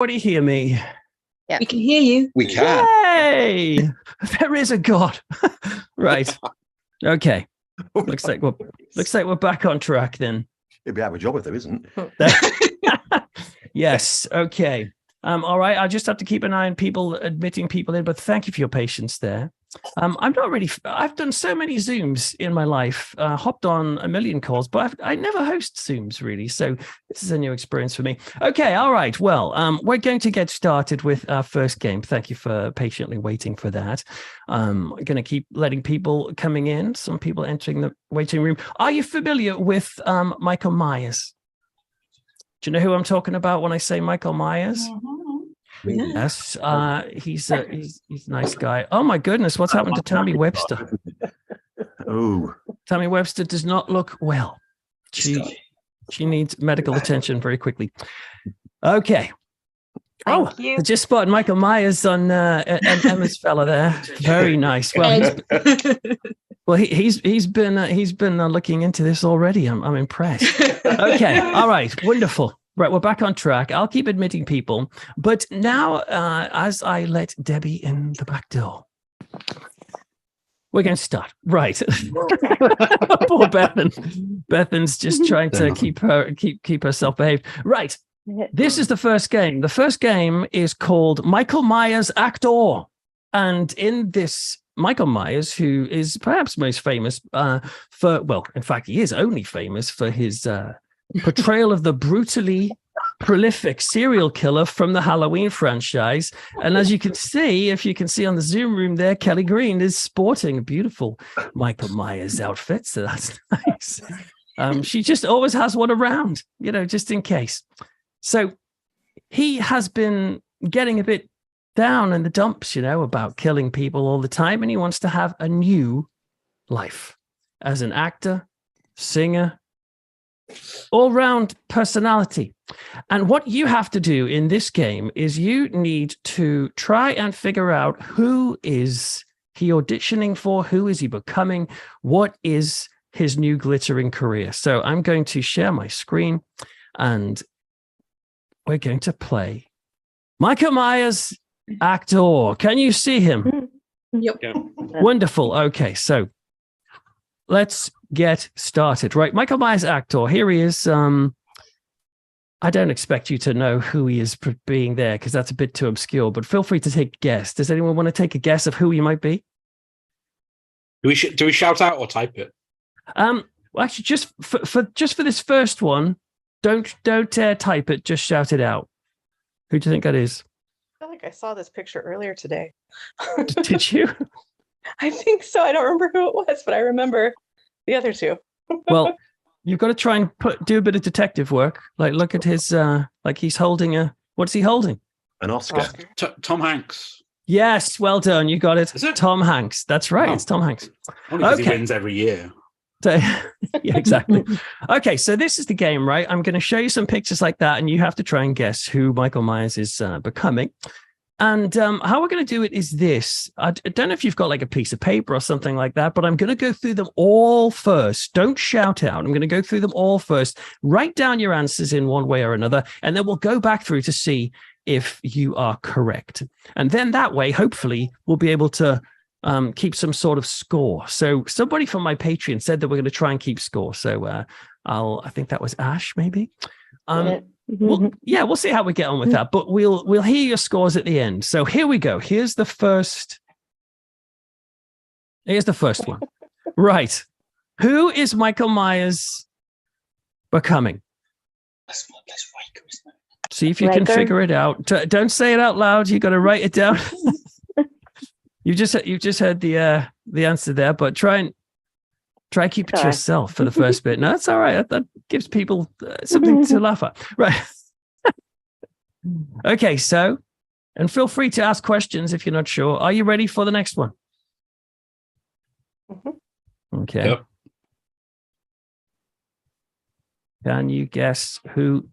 Everybody hear me? Yeah. We can hear you. We can. Yay! There is a God. Right. Okay. Looks like we're back on track then. It'd be out of a job if there isn't. Yes. Okay. All right. I just have to keep an eye on people admitting people in, but thank you for your patience there. I'm not really. I've done so many Zooms in my life, hopped on a million calls, but I never host Zooms really. So this is a new experience for me. Okay. All right. Well, we're going to get started with our first game. Thank you for patiently waiting for that. I'm going to keep letting people coming in. Some people entering the waiting room. Are you familiar with Michael Myers? Do you know who I'm talking about when I say Michael Myers? Yes, he's a nice guy. Oh my goodness, what's happened to Tammy Webster? Oh, Tammy Webster does not look well. She needs medical attention very quickly. Okay. I just spotted Michael Myers on Emma's fella there. Very nice. Well, he's been looking into this already. I'm impressed. Okay, all right, wonderful. Right, we're back on track. I'll keep admitting people, but now as I let Debbie in the back door, we're going to start. Right. Poor Bethan. Bethan's just trying to keep herself behaved. Right. This is the first game. The first game is called Michael Myers ACTORRRR, and in this, Michael Myers, who is perhaps most famous in fact, he is only famous for his portrayal of the brutally prolific serial killer from the Halloween franchise. And as you can see, if you can see on the Zoom room there, Kelly Green is sporting a beautiful Michael Myers outfit. So that's nice. She just always has one around, just in case. So he has been getting a bit down in the dumps, about killing people all the time. And he wants to have a new life as an actor, singer, all-round personality. And what you have to do in this game is you need to try and figure out who is he auditioning for, who is he becoming, what is his new glittering career. So I'm going to share my screen and we're going to play Michael Myers ACTORRRR. Can you see him? Yep. Wonderful. Okay, so let's get started. Right, Michael Myers ACTORRRR. Here he is. I don't expect you to know who he is for being there because that's a bit too obscure, but feel free to take a guess. Does anyone want to take a guess of who he might be? Do we shout out or type it? Well, actually, just for this first one, don't type it. Just shout it out. Who do you think that is? I feel like I saw this picture earlier today. Did you? I think so. I don't remember who it was, but I remember the other two. Well, you've got to try and do a bit of detective work. Like, look at his, he's holding what's he holding? An Oscar. Tom Hanks. Yes, well done. You got it. Is it? Tom Hanks. That's right. Oh. It's Tom Hanks. Only because he wins every year. So, yeah, exactly. Okay, so this is the game, right? I'm going to show you some pictures like that, and you have to try and guess who Michael Myers is becoming. And how we're going to do it is this. I don't know if you've got like a piece of paper or something like that, but I'm going to go through them all first. Don't shout out. I'm going to go through them all first. Write down your answers in one way or another, and then we'll go back through to see if you are correct. And then that way, hopefully, we'll be able to keep some sort of score. So somebody from my Patreon said that we're going to try and keep score. So I think that was Ash, maybe. We'll see how we get on with that, but we'll hear your scores at the end. So here we go. Here's the first one. Right. Who is Michael Myers becoming? See if you can figure it out. Don't say it out loud. You got to write it down. You just heard the answer there, but try and keep it to yourself for the first bit. No, that's all right. That gives people something to laugh at. Right. Okay, so, and feel free to ask questions if you're not sure. Are you ready for the next one? Okay. Yep. Can you guess who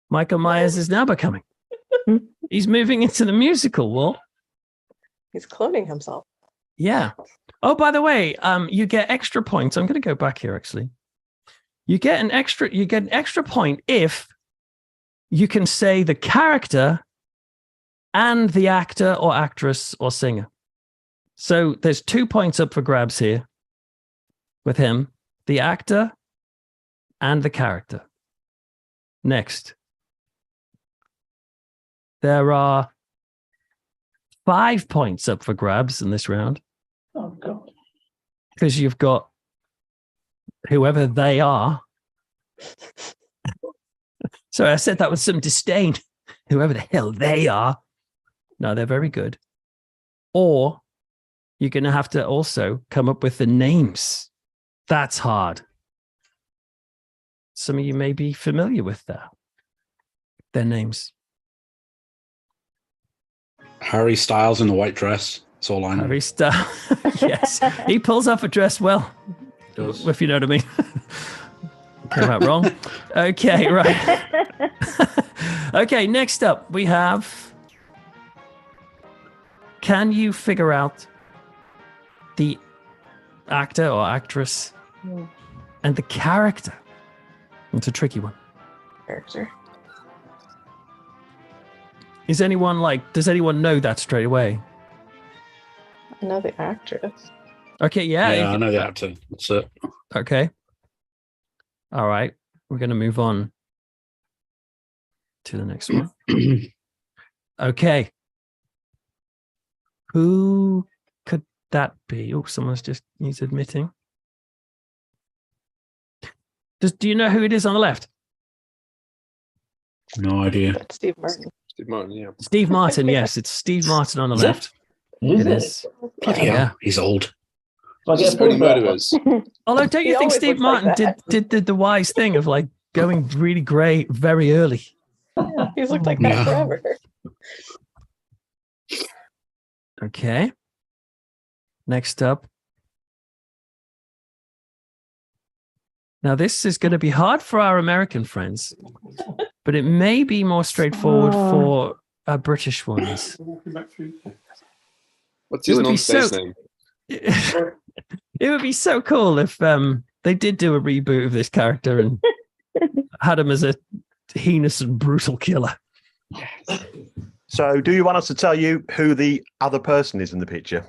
Michael Myers is now becoming? He's moving into the musical world. He's cloning himself. Yeah. Oh, by the way, you get extra points. I'm going to go back here, actually. You get an extra point if you can say the character and the actor or actress or singer. So there's 2 points up for grabs here with him, the actor and the character. Next. There are 5 points up for grabs in this round. Oh, God. Because you've got whoever they are. So I said that with some disdain. Whoever the hell they are. No, they're very good. Or you're going to have to also come up with the names. That's hard. Some of you may be familiar with that. Their names. Harry Styles in the white dress. That's all I know. Harry Styles. Yes. He pulls off a dress well. Does. If you know what I mean. Came out wrong. Okay, right. Okay, next up we have, can you figure out the actor or actress and the character? It's a tricky one. Character. Is anyone does anyone know that straight away? I know the actress. Okay, Yeah, I know the actor. That's it. Okay. All right. We're going to move on to the next one. Okay. Who could that be? Oh, he's admitting. Do you know who it is on the left? No idea. That's Steve Martin. Steve Martin, yeah. Steve Martin, yes. It's Steve Martin on the left. Is It it? is. Bloody hell, Yeah. he's old. Do I get a It's only point for that one? murderers. Although, don't He you think always Steve looks like Martin that. did the wise thing of going really grey very early? He's looked like that Yeah. forever. Okay. Next up. Now, this is going to be hard for our American friends, but it may be more straightforward for our British ones. What's It his would be non-space so- name? It would be so cool if they did do a reboot of this character and had him as a heinous and brutal killer. So, do you want us to tell you who the other person is in the picture?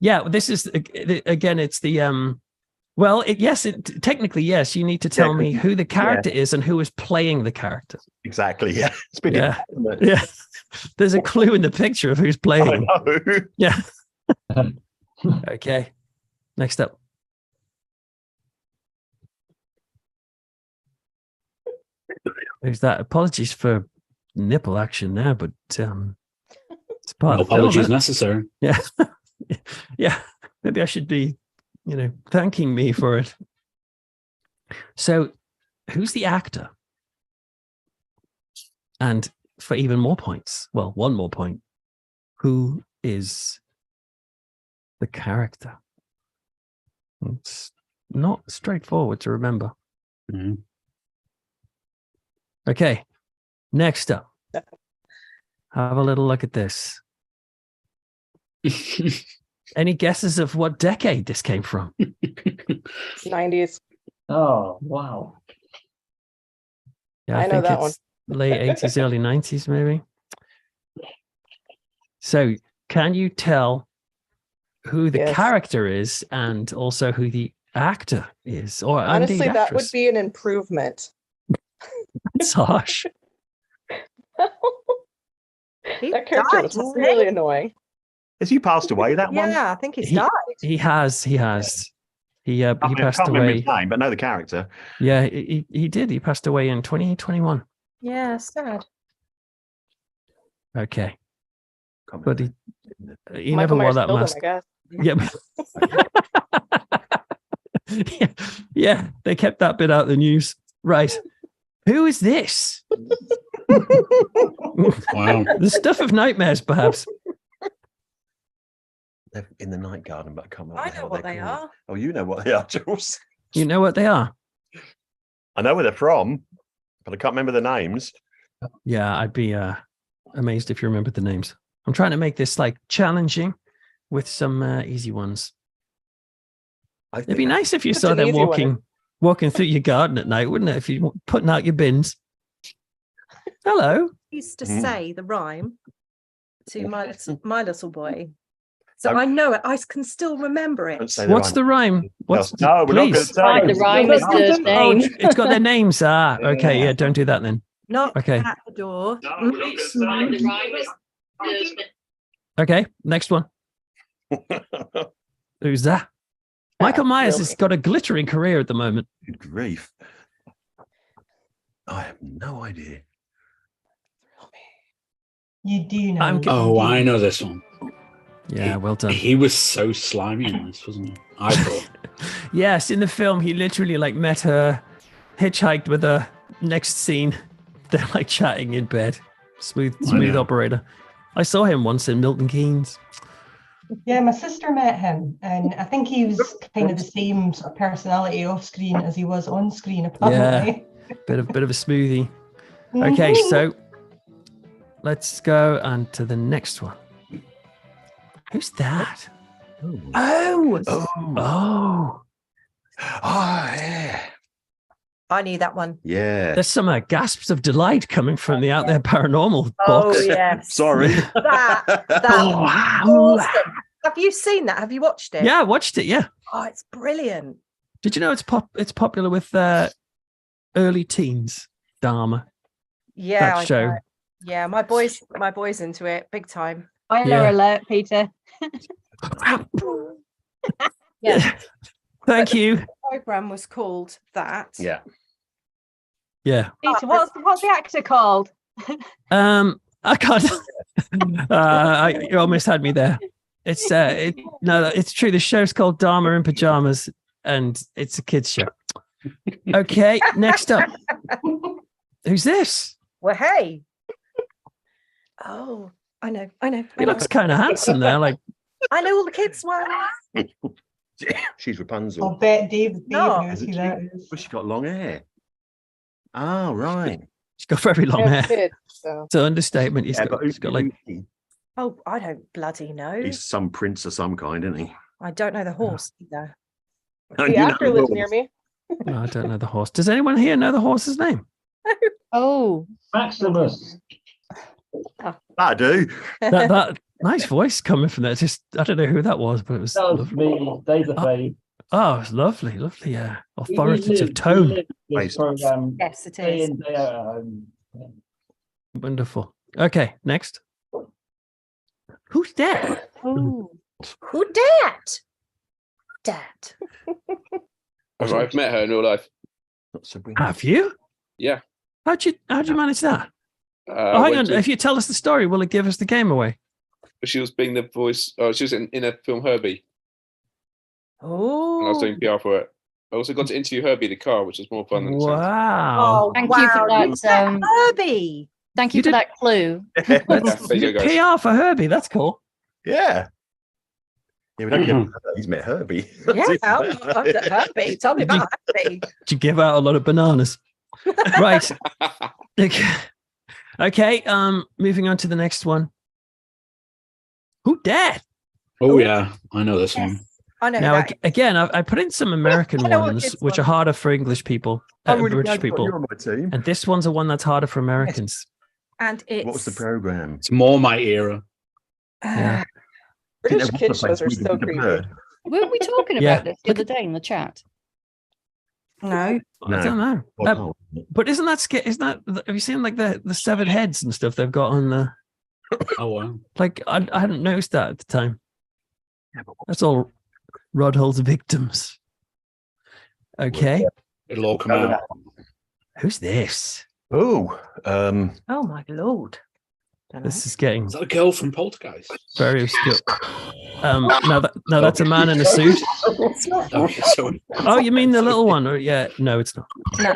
Yeah, this is again. It's the well, technically yes. You need to tell me who the character is and who is playing the character. Exactly. Yeah. It's been Yeah. isn't it? Yeah, there's a clue in the picture of who's I playing. know. Yeah. Okay. Next up. Who's that? Apologies for nipple action there, but it's part No of the film, apologies isn't it? necessary. Yeah. Yeah. Maybe I should be, thanking me for it. So, who's the actor? And for even more points, well, one more point, who is the character? It's not straightforward to remember. Mhm. Okay. Next up. Have a little look at this. Any guesses of what decade this came from? 90s. Oh, wow. Yeah, I know that it's late 80s, early 90s, maybe. So, can you tell who the Yes. character is and also who the actor is? Or Honestly, indeed that would actress? be an improvement. It's harsh. That character was really annoying. Has he passed away, that one? Yeah, I think he's He- died. He has. He I passed can't remember away. his name, but know the character. Yeah, he did. He passed away in 2021. Yeah, sad. Okay. Can't But remember. he never wore that mask. I guess. Yeah. Yeah, they kept that bit out of the news. Right. Who is this? Wow. The stuff of nightmares, perhaps. They're in the night garden, but I can't remember. I the know hell what they're they called. are. Oh, you know what they are, Jules. You know what they are? I know where they're from, but I can't remember the names. Yeah, I'd be amazed if you remembered the names. I'm trying to make this challenging with some easy ones. It'd be nice if you Such saw an them easy one. walking through your garden at night, wouldn't it? If you were putting out your bins. Hello. Used to Mhm. say the rhyme to my little boy. So I know it. I can still remember Don't it. say the What's rhyme. the rhyme? What's No, we're not going to please? say. Find the rhyme is the Oh, name. it's got their names. Ah, okay. Yeah, don't do that then. Knock Okay. at the door. No, we're not going to Find say. the rhyme is Thursday. Okay, next one. Who's that? Michael Myers has got a glittering career at the moment. Good grief. I have no idea. You do know. I'm you Oh, do. I know this one. Yeah, well done. He was so slimy in this, wasn't he? I thought. Yes, in the film, he literally like met her, hitchhiked with her. Next scene, they're like chatting in bed. Smooth know. operator. I saw him once in Milton Keynes. Yeah, my sister met him, and I think he was kind of the same sort of personality off screen as he was on screen, apparently. Bit of a smoothie. Okay, so let's go on to the next one. Who's that? Oh, Oh, Yeah. I knew that one. Yeah. there's some gasps of delight coming from the Out There Paranormal box. Oh, yes. Sorry. That Oh, was awesome. Have you seen that? Have you watched it? Yeah, I watched it. Yeah. Oh, it's brilliant. Did you know it's popular with early teens? Dharma. Yeah, That I show. know. Yeah, my boy's into it big time. Spoiler Yeah. alert, Peter. Yeah. Thank you. The program was called that. Yeah. Yeah. Peter, what's the actor called? I can't. You almost had me there. It's it's true. The show's called Dharma in Pajamas, and it's a kids show. Okay, next up. Who's this? Well, hey. Oh, I know. He looks kind of handsome there. Like, I know all the kids' ones. She's I'll Rapunzel. bet Dave No. knows who that is. But she got long hair. Oh, right. she's got very long hair. Kids, so. It's an understatement. Yeah, but He's got like. Oh, I don't bloody know. He's some prince of some kind, isn't he? I don't know the horse either. And The you know actor the lives horse. near me. No, I don't know the horse. Does anyone here know the horse's name? Oh. Maximus. I do. That nice voice coming from there. Just I don't know who that was, but it was. That was me, Days of Faith. Oh, it's lovely. Yeah, We authoritative lived tone. this Nice. program Yes, it day is. in, day out at home. Wonderful. Okay, next. Who's that? Oh. Who dat? Dat. I've met her in real life. Not Sabrina. Have you? Yeah. How'd you manage that? I Oh, hang went on. to- If you tell us the story, will it give us the game away? She was being the voice. She was in a film Herbie, and I was Oh. doing PR for it. I also got to interview Herbie the car, which was more fun than it sounds. Wow. Oh, Thank you for wow. that. Herbie. Thank you You for did- that clue. Yeah, there you go, guys. PR for Herbie. That's cool. Yeah. Yeah, we don't give him He's met Herbie. Yeah, I've got Herbie. Tell me about Herbie. Did you give out a lot of bananas? Right. Okay. Moving on to the next one. Who dat? Oh, yeah. I know this one. I know Now, that. again, I put in some American I know what ones, this which one are harder for English people, I'm really British glad people. you're on my team. And this one's a one that's harder for Americans. And it's What was the program? It's more my era. Yeah. British kid shows are so creepy. Weren't we talking about Yeah. this the other day in the chat? No. I don't know. Oh, But isn't that have you seen like the severed heads and stuff they've got on the, Oh, wow. like, I hadn't noticed that at the time. yeah, but That's all Rodhol's victims. Okay. It'll all come out. Who's this? oh, Oh my lord. Don't know. This is getting Is that a girl from Poltergeist? very obscure. No, that's a man in a suit. Okay, sorry. Oh, you mean the little one? Or, yeah, no, it's not. No.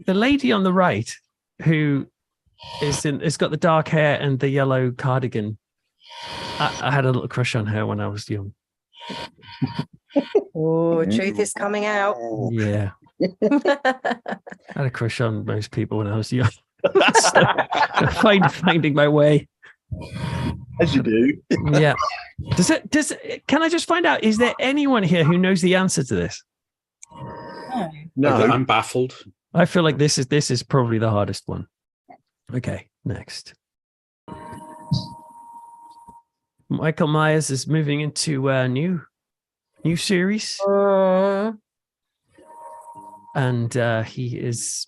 The lady on the right who has got the dark hair and the yellow cardigan. I had a little crush on her when I was young. Oh, truth is coming out. Yeah, I had a crush on most people when I was young. Finding my way. as you do. Yeah. Can I just find out, is there anyone here who knows the answer to this? No. I'm baffled. I feel like this is probably the hardest one. Okay, next. Michael Myers is moving into a new series, and he is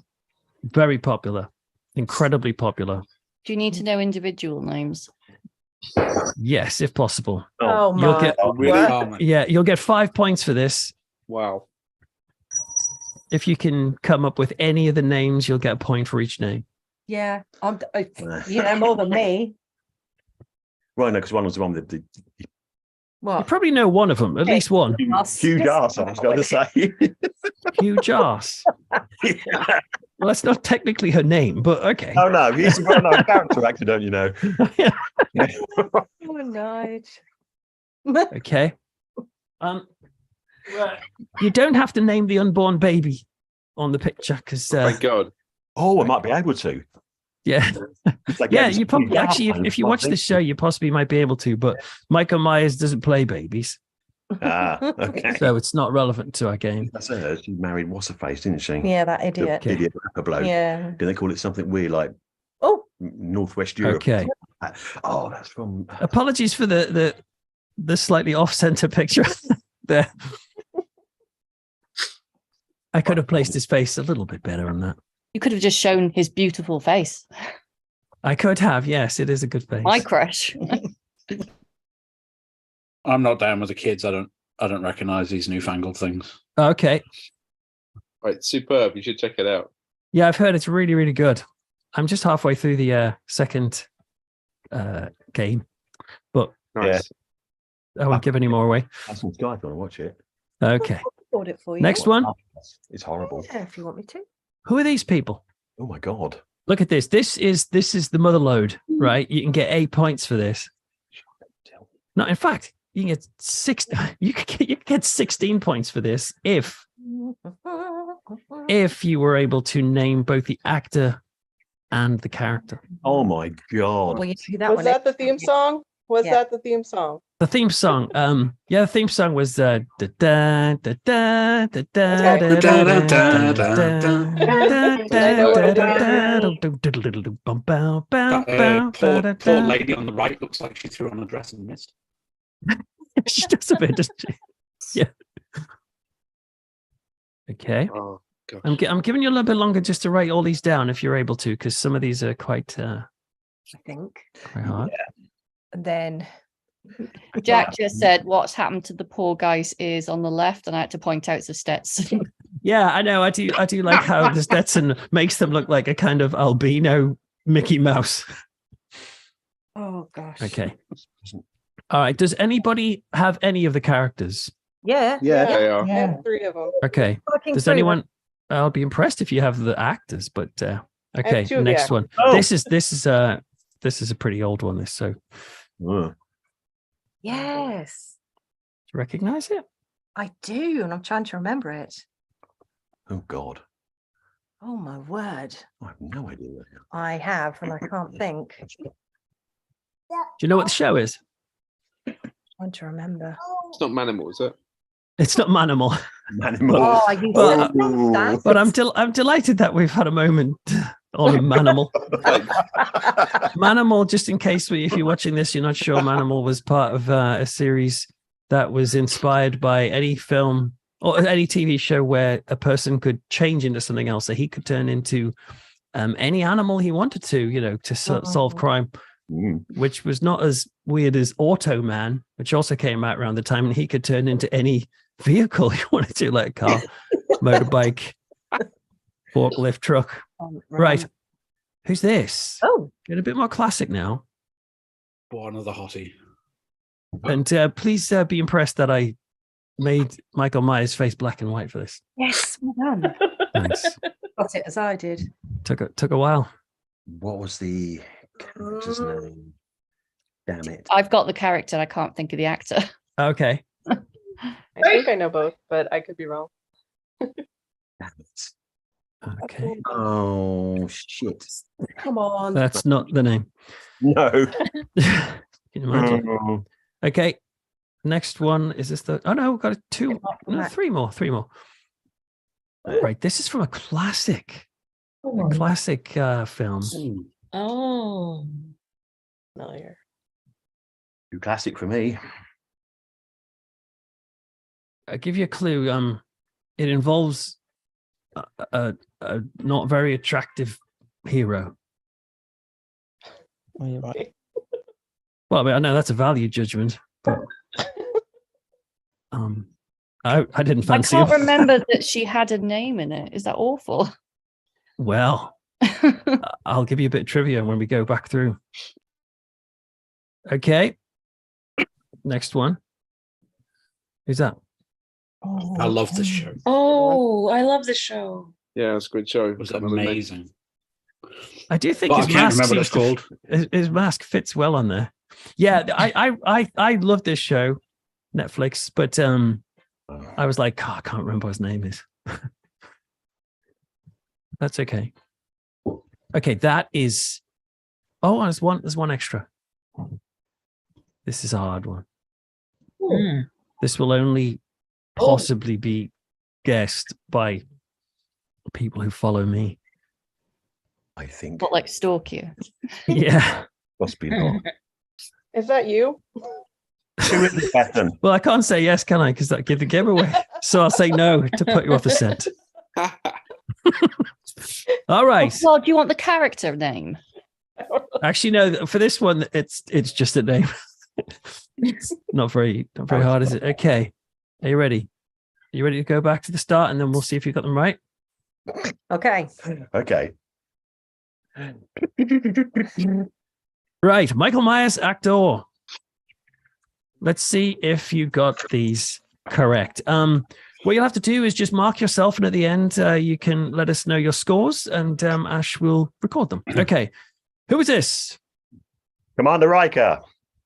very popular, incredibly popular. Do you need to know individual names? Yes, if possible. Oh You'll my. get Really common. yeah, you'll get 5 points for this. Wow. If you can come up with any of the names, you'll get a point for each name. Yeah, you know more than me. Right, no, because one was the one with the You What? probably know one of them, at least one. huge ass, I was going to say. Huge ass. Yeah. Well, that's not technically her name, but okay. Oh, no, he's a well-known character actor, don't you know? Oh, night. Okay. You don't have to name the unborn baby on the picture because Thank God. Oh, I might be able to. yeah, It's like, yeah. it's You probably huge ass, actually, man. if you watch the show, you possibly might be able to. But Michael Myers doesn't play babies, Ah, okay. so it's not relevant to our game. That's her. She married what's her face, didn't she? Yeah, that The idiot. Okay. idiot rapper bloke. Yeah. Do they call it something weird like Oh, Northwest Europe? Okay. Oh, that's from. Apologies for the slightly off-center picture there. I could have placed his face a little bit better on that. You could have just shown his beautiful face. I could have, yes. It is a good face. My crush. I'm not down with the kids. I don't recognize these newfangled things. Okay. Right, superb. You should check it out. Yeah, I've heard it's really, really good. I'm just halfway through the second game, but Nice. I won't give any more away. That's some Sky. If you want to watch it, Okay. I'll it for you. Next one. it's horrible. Yeah, if you want me to. Who are these people? Oh my God. Look at this. This is the mother lode, right? You can get 8 points for this. No, in fact, you can get 6. You can get 16 points for this if you were able to name both the actor and the character. Oh my God. Well, you do that Was one. that the theme song? Was Yeah. that the theme song? The theme song, yeah, the theme song was da da da da da da da da That poor lady on the right looks like she threw on a dress and missed. She does a bit, doesn't she? Yeah. Okay. Oh, God. I'm giving you a little bit longer just to write all these down if you're able to, because some of these are quite I think. hard. And then Jack just said, "What's happened to the poor guy's ears on the left?" And I had to point out the Stetson. Yeah, I know. I do like how the Stetson makes them look like a kind of albino Mickey Mouse. oh gosh. Okay. All right. Does anybody have any of the characters? Yeah. Yeah, they are. I Yeah. have 3 of them. Okay. Working Does through anyone? I'll be impressed if you have the actors, but okay. 2, Next yeah. one. Oh. This is a pretty old one. This so do Oh, them. Yes, you recognize it? I do, and I'm trying to remember it. oh God. Oh my word. I have no idea. I have, and I can't think. Do you know what the show is? Trying to remember. It's not Manimal, is it? It's not Manimal, Manimal. Oh, I used Well, to that. but I'm delighted that we've had a moment on Manimal. Manimal, just in case if you're watching this, you're not sure, Manimal was part of a series that was inspired by any film or any TV show where a person could change into something else. So he could turn into any animal he wanted to, to solve crime, which was not as weird as Automan, which also came out around the time, and he could turn into any vehicle he wanted to, like a car, motorbike, forklift, truck. Right. Who's this? Oh, Get a bit more classic now. Oh, another hottie. And please be impressed that I made Michael Myers' face black and white for this. yes, well done. Thanks. Got it as I did. Took a while. What was the character's name? Damn it. I've got the character. I can't think of the actor. Okay. I think I know both, but I could be wrong. Damn it. Okay. Oh shit. Come on. That's not the name. No. Can you imagine? Oh. Okay. Next one is this the? Oh no, we've got 2, no, 3 more. Right, this is from a classic film. Oh. Familiar. Too classic for me. I'll give you a clue. It involves a not very attractive hero. Oh, you're right. Well, I mean, I know that's a value judgment, but I didn't I fancy can't him. remember that she had a name in it. Is that awful? Well, I'll give you a bit of trivia when we go back through. Okay. Next one. Who's that? I love this show. Oh, I love the show. Yeah, it's a good show. It was amazing. I do think But I his can't mask remember what it's seems called. his mask fits well on there. Yeah, I love this show, Netflix, but I was like, I can't remember what his name is. That's okay. Okay, that is. Oh, there's one extra. This is a hard one. This will only possibly be guessed by people who follow me. I think. Not like stalk you. Yeah. Must be not. Is that you? Who is the person? Well, I can't say yes, can I? Because that give the game away. So I'll say no to put you off the scent. All right. Well, do you want the character name? Actually, no. For this one, it's just a name. It's not very hard, is it? Okay. Are you ready? Are you ready to go back to the start, and then we'll see if you got them right? Okay. Okay. Right, Michael Myers, actor. Let's see if you got these correct. What you'll have to do is just mark yourself, and at the end, you can let us know your scores, and Ash will record them. Okay, who is this? Commander Riker.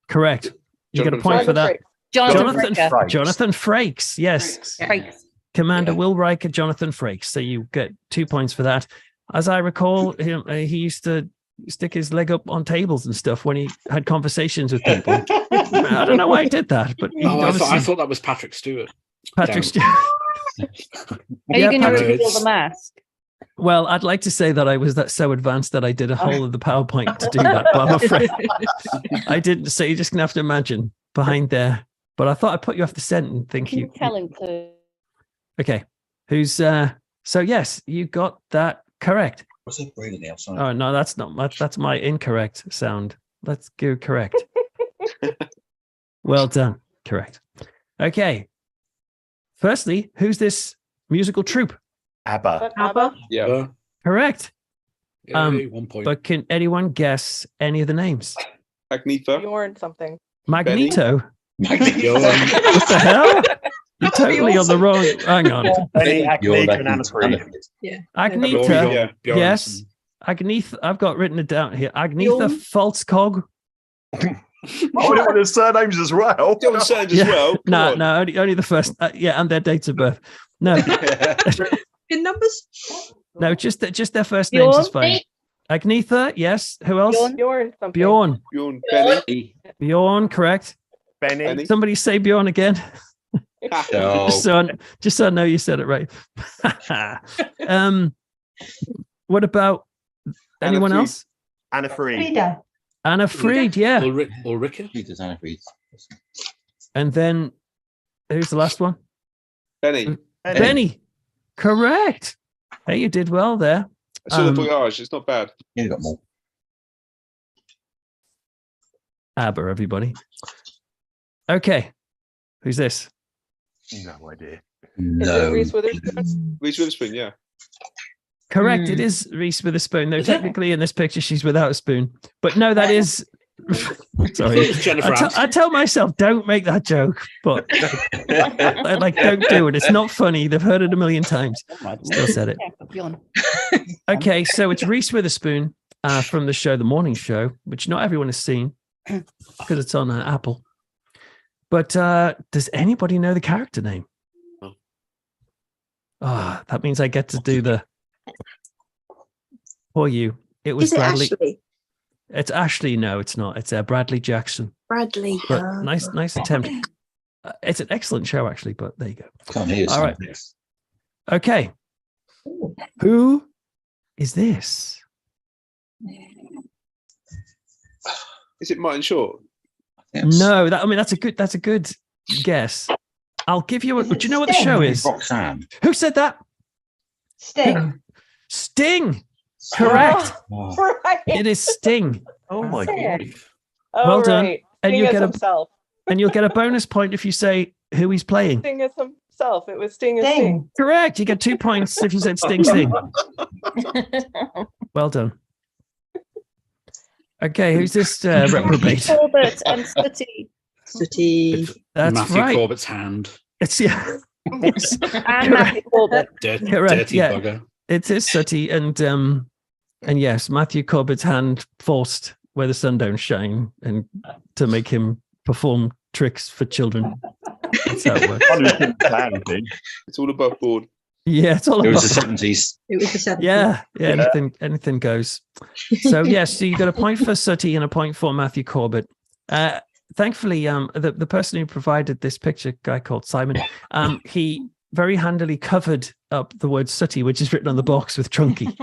Correct. You get a point for that. Jonathan Frakes. Jonathan Frakes. Yes. Frakes. Commander Will Riker, Jonathan Frakes. So you get 2 points for that. As I recall, he used to stick his leg up on tables and stuff when he had conversations with people. I don't know why he did that, but I thought that was Patrick Stewart. Patrick Stewart. Are you going to reveal the mask? Well, I'd like to say that I was so advanced that I did a whole of the PowerPoint to do that, but I'm afraid I didn't. So you're just gonna have to imagine behind there. But I thought I'd put you off the scent and think Can you. you tell him to? Okay, who's so yes, you got that correct. What's that breathing outside? Oh no, that's not. That's my incorrect sound. Let's go correct. Well done. Correct. Okay. Firstly, who's this musical troupe? ABBA. ABBA? Yeah. Correct. Yay, 1 point. But can anyone guess any of the names? Agnetha. Bjorn something. Magneto. Yo, What the hell? You're totally on the wrong. Hang on. Benny, Agnetha, and Anna Free. Agnetha. yeah, Bjorn. Yes. Agnetha. I've got written it down here. Agnetha Falskog. Oh, they want his surnames as well. John Sanders as well. Come No, on. no, only the first. Yeah, and their dates of birth. No, In numbers? no, just their first names is fine. Agnetha, yes. Who else? Bjorn something. Bjorn. Bjorn, Benny. Bjorn, correct. Benny. Benny. Somebody say Bjorn again. Just so I know you said it right. What about anyone Fried. else? Anna Free. Frida. Anna Fried, yeah. Ulrika? Peter's Anna Fried. And then who's the last one? Benny. Benny. Correct. Hey, you did well there. I saw the voyage. It's not bad. Yeah, you got more. ABBA, everybody. Okay. Who's this? No idea. Is it Reese Witherspoon? Reese Witherspoon, yeah. Correct. It is Reese with a spoon. Though technically in this picture she's without a spoon. But no, that is. Sorry. Jennifer I tell myself don't make that joke, but like don't do it. It's not funny. They've heard it a million times. Still said it. Bjorn. Okay, so it's Reese Witherspoon from the show The Morning Show, which not everyone has seen because it's on Apple. But does anybody know the character name? Ah, that means I get to do the for you. It was Bradley. Ashley? It's Ashley. No, it's not. It's Bradley Jackson. Bradley. But nice attempt. It's an excellent show, actually. But there you go. Can't hear. All right. Okay. Who is this? Is it Martin Short? No, that's a good guess. I'll give you do you know what the show is? Roxanne. Who said that? Sting. Sting. Correct. Oh, Right. It is Sting. Oh my Sick. god. Oh, Well done. right. And Sting you'll as get a himself. and you'll get a bonus point if you say who he's playing. Sting as himself. It was Sting as Sting. Sting. Correct. You get 2 points if you said Sting. Sting. Well done. Okay, who's this reprobate? Corbett and Sooty. Sooty. That's Matthew right. Corbett's hand. It's it's, And Matthew Corbett. Correct, Dirty yeah. bugger. it is Sooty, and yes, Matthew Corbett's hand forced where the sun don't shine, and to make him perform tricks for children. That's how it works. It's all above board. Yeah, it's all It about was the 70s. It was the 70s. yeah, anything goes. So yes, so you got a point for Sooty and a point for Matthew Corbett. Thankfully, the person who provided this picture, guy called Simon, he very handily covered up the word Sooty, which is written on the box with Trunky,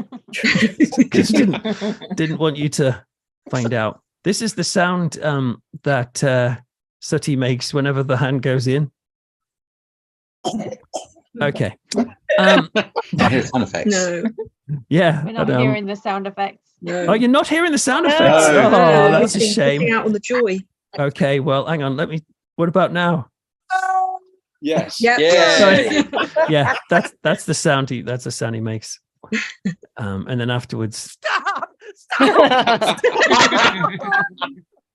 because didn't want you to find out. This is the sound that Sooty makes whenever the hand goes in. Okay. I hear sound effects. No. Yeah. We're not but, hearing the sound effects. No. oh, you're not hearing the sound No. effects? No. Oh, that's a It's been putting shame. out on the joy. Okay, well, hang on. What about now? Yes. Yep. Sorry. Yeah, that's the sound he makes. And then afterwards,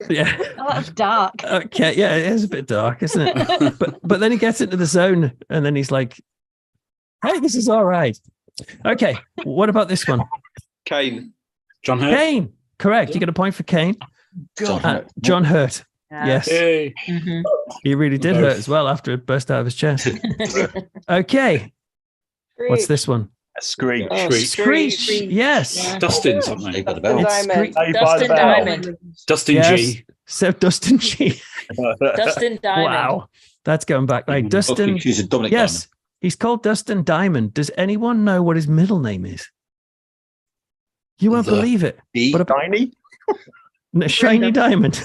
yeah. Oh, that's dark. Okay, yeah, it is a bit dark, isn't it? But then he gets into the zone, and then he's like, "Hey, this is all right." Okay, what about this one? Kane. John Hurt. Kane, correct. You get a point for Kane. John Hurt. Yes, Hey. he really did Both. hurt as well after it burst out of his chest. Okay, what's this one? Screech. Screech. Yes. Dustin something. Saved by the Bell. Diamond. Dustin Diamond. Dustin Yes. G. So Dustin G. Dustin Diamond. Wow, that's going back. Like Dustin. She's a Dominic Yes, he's called Dustin Diamond. Does anyone know what his middle name is? You won't The- believe it. D. What about Tiny. Shiny Diamond?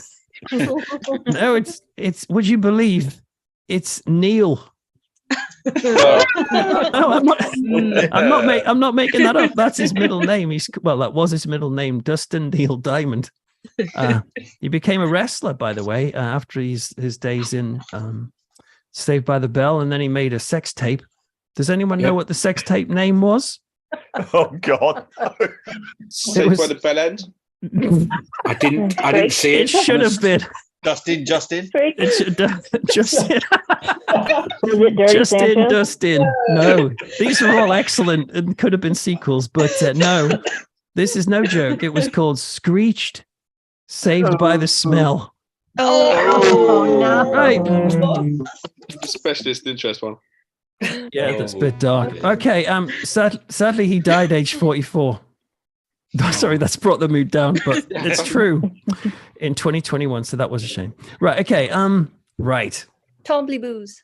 No, it's. Would you believe it's Neil? No, I'm not making that up. That's his middle name. That was his middle name, Dustin Neil Diamond. He became a wrestler, by the way, after his days in Saved by the Bell, and then he made a sex tape. Does anyone know what the sex tape name was? Oh God. Saved by the Bell End. I didn't see It it. should have been. Justin. It should Justin. Dirty Justin, Santa? Dustin. No, these are all excellent and could have been sequels, but no, this is no joke. It was called Screeched, Saved by the Smell. Oh, no. Right. Specialist interest one. Yeah, that's a bit dark. Okay. Sadly, he died age 44. Sorry, that's brought the mood down, but it's true. In 2021, so that was a shame. Right. Okay. Right. Tombly Booze.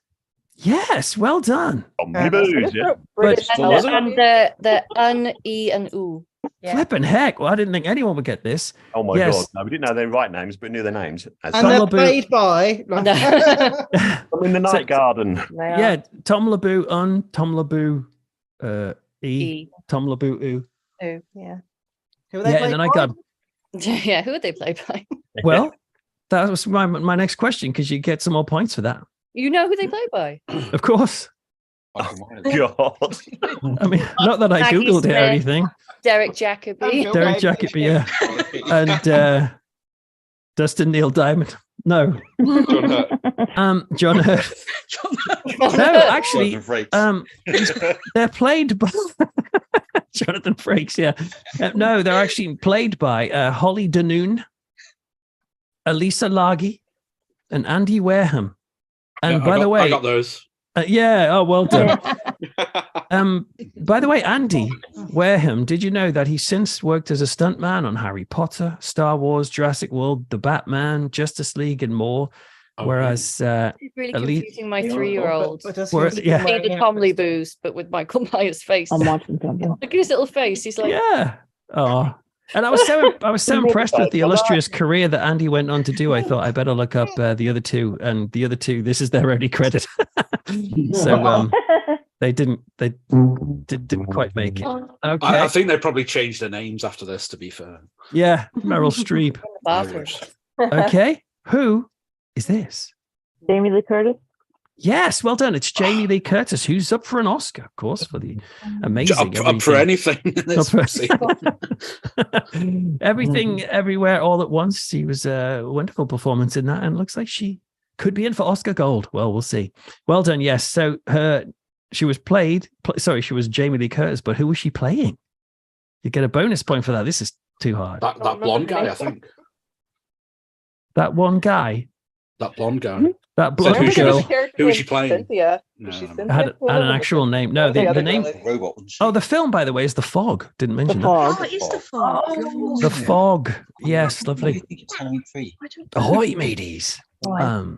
Yes. Well done. British And the un, e, and oo. Yeah. Flipping heck. Well, I didn't think anyone would get this. Oh my Yes. God. No, we didn't know their right names, but knew their names. As And they're Tom played by. I'm in the night garden. Yeah. Tom LeBoo, Tom LeBoo, E, E. Tom LeBoo, oo. Oh, yeah. Who are they Yeah. played And then I by? got, Yeah, who would they play by? well, that was my next question, because you get some more points for that. You know who they play by? Of course. God. I mean, not that I Maggie Googled it or Smith. anything. Derek Jacobi. Derek Jacobi, yeah. And Dustin Neil Diamond. No. John Hurt. John Hurt. No, actually, they're played by Jonathan Frakes, yeah. No, they're actually played by Holly Danoon, Elisa Lagi, and Andy Wareham. And by the way, I got those. yeah, oh, well done. By the way, Andy Wareham, did you know that he since worked as a stuntman on Harry Potter, Star Wars, Jurassic World, The Batman, Justice League, and more? Whereas It's really at least- confusing my 3-year-old. yeah. See the Tomley booze, but with Michael Myers' face. I'm watching something. Look at his little face. He's like, Yeah. Oh. And I was so impressed with the illustrious career that Andy went on to do. I thought I better look up the other two, and the other two, this is their only credit. So they didn't quite make it. Okay. I think they probably changed their names after this. To be fair, Yeah, Meryl Streep. bathroom. Okay, who is this? Jamie Lee Curtis. Yes, well done. It's Jamie Lee Curtis, who's up for an Oscar, of course, for the amazing up for anything. Up for- Everything, everywhere, all at once. She was a wonderful performance in that, and looks like she could be in for Oscar Gold. Well, we'll see. Well done. Yes. So she was she was Jamie Lee Curtis, but who was she playing? You get a bonus point for that. This is too hard. That blonde guy, I think. That one guy. That blonde guy. That So blonde girl. Who was she playing? Cynthia. No, Was she no. Cynthia? Had an actual name. No, the name. Robot, wasn't she? Oh, the film, by the way, is The Fog. Didn't The mention that. Fog. Oh, it is the fog. The Fog. Yes, I lovely. think it's Halloween 3. Ahoy, mateys.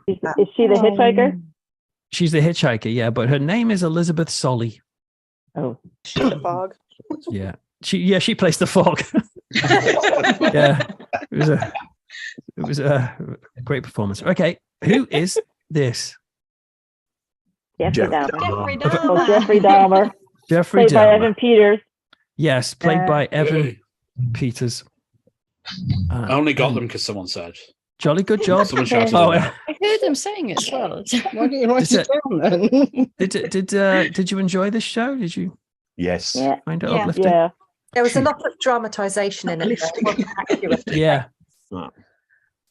Is she the hitchhiker? She's the hitchhiker, yeah, but her name is Elizabeth Solly. Oh. She's the fog. Yeah. She plays the fog. Yeah. It was a great performance. Okay. Who is this? Jeffrey Jeff- Dahmer. Jeffrey Oh, Dahmer. Jeffrey Dahmer. Jeffrey Played by Dahmer. Evan Peters. Yes, played by Evan Peters. I only got them because someone said. Jolly good job. Someone shouted. Oh, it. I heard them saying it as well. Why didn't you write it down then? Did you enjoy this show? Did you Yes. Yeah. find it Yeah. uplifting? Yeah. There was a lot of dramatisation in it. It wasn't accurate, Yeah. you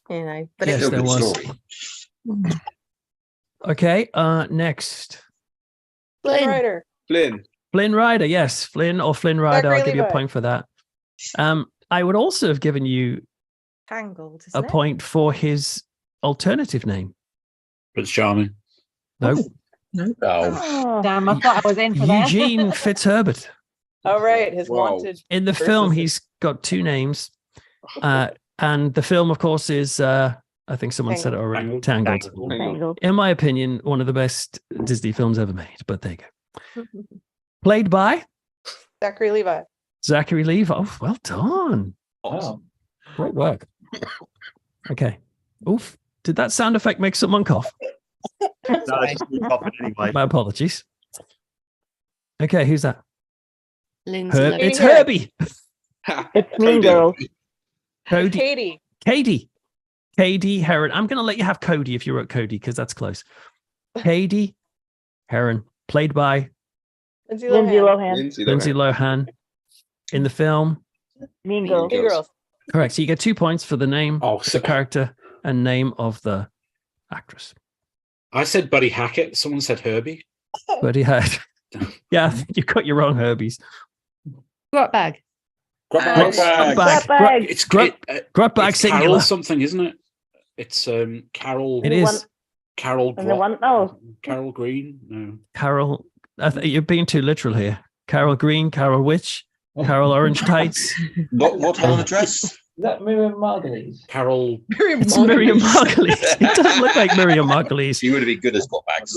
know, but Yes, it there was. Story. Okay. Next. Flynn Rider. Flynn Rider. Yes, Flynn or Flynn Rider. Zachary I'll give you a Levi. point for that. I would also have given you tangled. a Isn't it? point for his alternative name. Prince Charming. No, Oh, Oh. Damn, I thought I was in for that. Eugene Fitzherbert. Oh, right. His Wow. wanted. In the Versus film, it. he's got two names, and the film, of course, is I think someone said it already. Tangled. Tangled. In my opinion, one of the best Disney films ever made. But there you go. Played by Zachary Levi. Zachary Levi. Oh, well done. Oh. Great work. Okay. Oof. Did that sound effect make someone cough? No, it's just me coughing anyway. My apologies. Okay, who's that? Lindsay Herb. Lohan. It's Katie Herbie. It's Mean Girls. Cody. Katie. Cady Heron. I'm going to let you have Cody if you wrote Cody because that's close. Cady Heron, played by Lindsay Lindsay Lohan. Lohan. Lindsay Lohan in the film. Mean Girls. Mean Girls. Correct. So you get 2 points for the name, Oh, the character, and name of the actress. I said Buddy Hackett. Someone said Herbie. But he had, yeah, I think you got your wrong Herbies. Grot bag. Grub bag. Bag. It's Grub bag it's singular. Carol something, isn't it? It's Carol. It is Carol. And the one, oh, Carol Green. No. Carol. You're being too literal here. Carol Green, Carol Witch, Carol Orange Tights. what home address? Is that Miriam Margolyes? Carol. It's Miriam Margolyes. It doesn't look like Miriam Margolyes. She would have been good as got bags.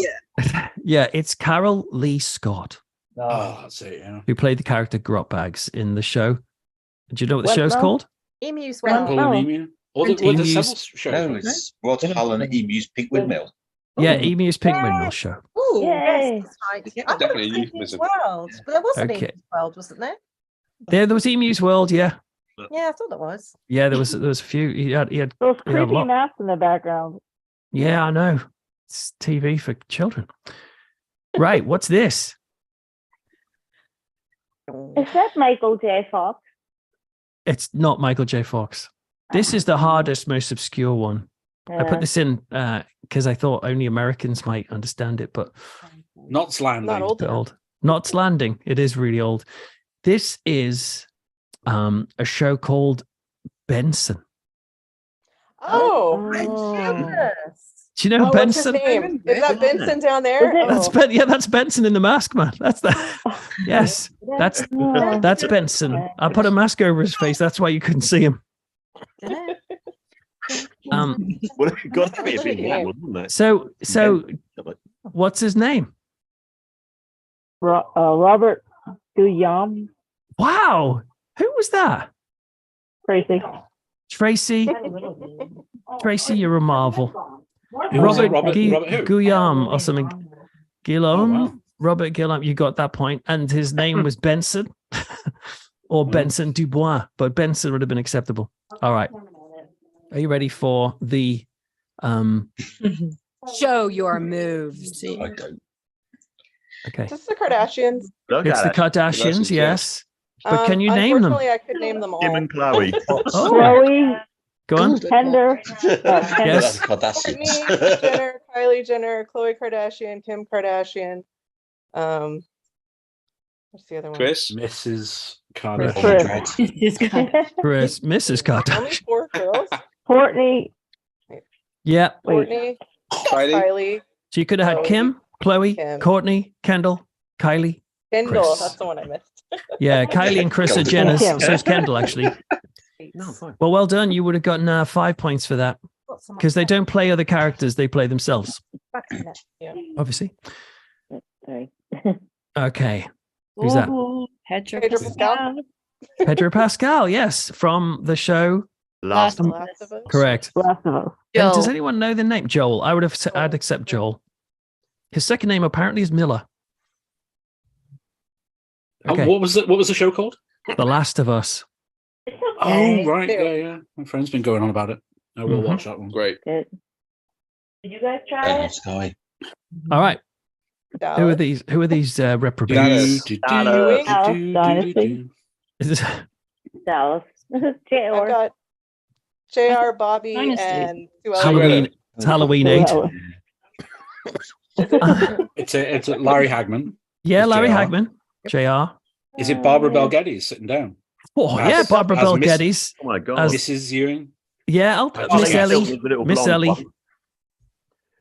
Yeah, it's Carol Lee Scott, Oh, that's it. Yeah. who played the character Grotbags in the show. Do you know what the What show's now? called? Emus Well, well. Bulimia. Or the Emus. several shows. No, wasn't it's Rod Allen Emu's Pink Windmill. Yeah, Emu's Pink Windmill Show. Oh, Yay. yes, that's right. Yeah, I thought definitely it was a Emus euphemism. World, but there was an Okay. Emus World, wasn't there? There was Emu's World. Yeah, Yeah, I thought there was. yeah. There was a few. He had. those Yeah, a creepy lot. masks in the background. Yeah, I know. It's TV for children. Right. What's this? Is that Michael J. Fox? It's not Michael J. Fox. This is the hardest, most obscure one. I put this in because I thought only Americans might understand it, but Knots Landing. Not old bit enough. old. Knots Landing. It is really old. This is a show called Benson. Oh. Yes. Do you know Oh, what's his Benson? name? Is that Benson down there? Is it? Oh. That's Benson in the mask, man. That's that. Yes, that's Benson. I put a mask over his face. That's why you couldn't see him. Well, it got to be a big one, wouldn't it? So what's his name? Robert Guillaume. Wow. Who was that? Tracy. Tracy, you're a marvel. Who was it? Robert who? Guillaume or something. Guillaume? Oh, wow. Robert Guillaume, you got that point. And his name was Benson or Benson Dubois, but Benson would have been acceptable. All right. Are you ready for the Show your moves. I don't. okay. Is this the Kardashians? It's the Kardashians, yes. But can you name them? Unfortunately, I could name them all. Kim and Chloe. Oh, Chloe. go on. Tender. Yes. Kourtney Jenner, Kylie Jenner, Khloe Kardashian, Kim Kardashian. What's the other one? Chris. Mrs. Chris. Kardashian. Chris, Mrs. Only Kardashian. 4 girls. Courtney. Yeah. Courtney, Kylie, So you could have had Kim, Chloe, Kim. Courtney, Kendall, Kylie. Kendall. Chris. That's the one I missed. Yeah, Kylie and Chris are Jenners. So is Kendall, actually. No, fine. Well, well done. You would have gotten 5 points for that because they don't play other characters; they play themselves. Obviously. Sorry. Okay. Who's that? Pedro Pedro Pascal. Pedro Pascal. Yes, from the show. Last. The Last of Us. Correct. Last of Us. And does Joel. anyone know the name? Joel. I'd accept Joel. His second name apparently is Miller. Okay. What was the show called? The Last of Us. Oh, right. There. Yeah. My friend's been going on about it. I will Mhm. watch that one. Great. Good. Did you guys try it? Sky. All right. Dallas. Who are these? Who are these reprobates? Dynasty. Is this- Dallas. I've J.R. got JR, Bobby, Dynasty. and Sue It's Ellen. Halloween. It's Halloween 8. It's a Larry Hagman. Yeah, It's Larry JR. Hagman. JR. Is it Barbara Bel Geddes sitting down? Oh, As- yeah, Barbara as Bel Miss- Geddes. Oh my God. As- Mrs. Ewing. Yeah, Oh, Miss yes. Ellie. Miss Ellie.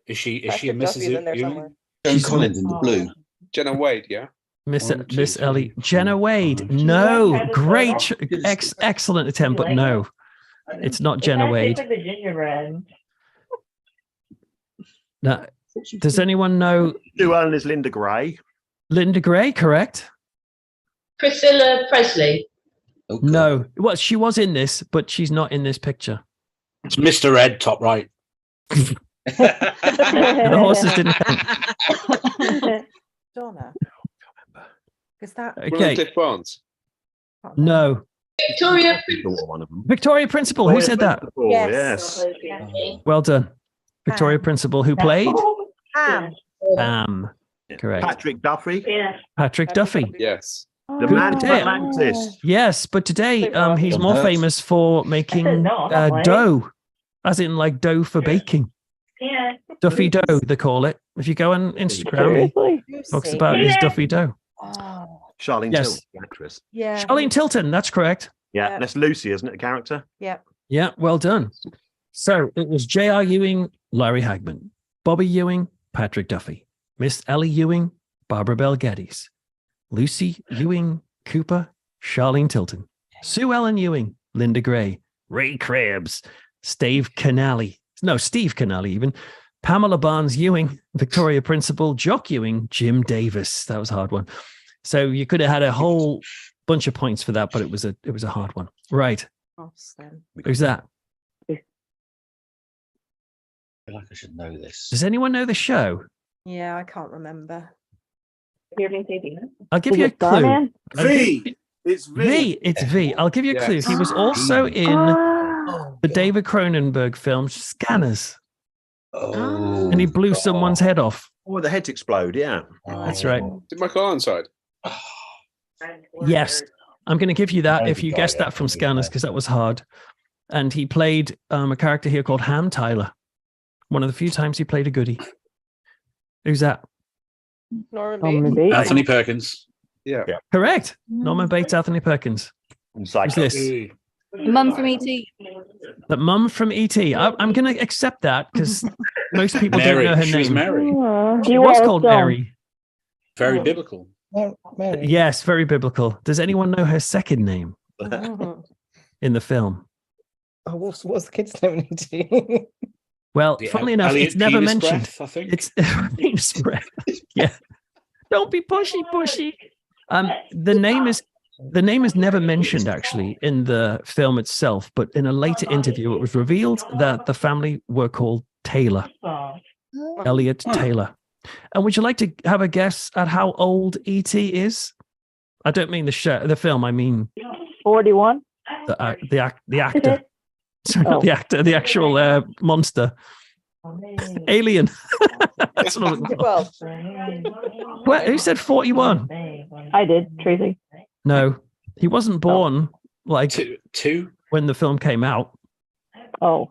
Is she a Patrick Mrs. Duffy's in there Ewing? somewhere. Joan She's- Collins in the blue. Jenna Wade, yeah. Miss One, two, Miss Ellie. three, Jenna four, Wade. five, No. Great. Excellent attempt, but no. It's not Jenna Wade. The gingerbread. No. Does anyone know Sue Ellen is Linda Gray. Linda Gray? Correct. Priscilla Presley. Oh, God. No. Well, she was in this, but she's not in this picture. It's Mr. Ed, top right. The horses didn't count. Donna. Is that Okay. Cliff Barnes. No. Victoria. One of them. Victoria Principal. Who said that? Oh, Yes. yes. Well done. Victoria Principal, who played Pam? Correct. Patrick Duffy. Yeah. Patrick Duffy. Yes. The Who man from did? Atlantis. Yes, but today he's more famous for making No, that way. dough, as in like dough for baking. Yeah. Duffy dough, they call it. If you go on Instagram, he talks about his Duffy dough. Oh, Charlene Yes. Tilton, the actress. yeah. Charlene Tilton, that's correct. Yeah, Yeah. that's Lucy, isn't it? The character. Yeah. Yeah, well done. So it was J.R. Ewing, Larry Hagman, Bobby Ewing, Patrick Duffy, Miss Ellie Ewing, Barbara Bel Geddes, Lucy Ewing Cooper, Charlene Tilton, Sue Ellen Ewing, Linda Gray, Ray Krebs, Steve Canali, even, Pamela Barnes Ewing, Victoria Principal, Jock Ewing, Jim Davis. That was a hard one. So you could have had a whole bunch of points for that, but it was a hard one. Right. Who's that? I feel like I should know this. Does anyone know the show? Yeah, I can't remember. I'll give you a clue. V. It's V. It's V. I'll give you a clue. Yes. He was also in the David Cronenberg film Scanners, Oh, and he blew someone's head off. Oh, the heads explode. Yeah. That's right. Did Michael Ironside? Yes, I'm going to give you that if you David guessed Dyer. that from Scanners, because that was hard. And he played a character here called Ham Tyler. One of the few times he played a goodie. Who's that? Norman Bates. Anthony Perkins. Yeah. Correct. Norman Bates, Anthony Perkins. And Who's Psycho. this? Hey. Mum from ET. The mum from E.T. I'm going to accept that because most people don't Mary. know her She was name. Mary. She was called Mary. Very biblical. Yes, very biblical. Does anyone know her second name in the film? Oh, what's the kid's name? ET? Well, Yeah, funnily enough, Elliot it's never Penis mentioned. Breath, I think. It's penis breath. Yeah. Don't be pushy. The name is never mentioned actually in the film itself, but in a later interview, it was revealed that the family were called Taylor, Elliot Taylor. And would you like to have a guess at how old E.T. is? I don't mean the film. I mean 41. the actor. Sorry, not the actor, the actual monster. Alien. That's what I'm looking for. 12. What? Who said 41? I did, Tracy. No, he wasn't born like Two. when the film came out. Oh,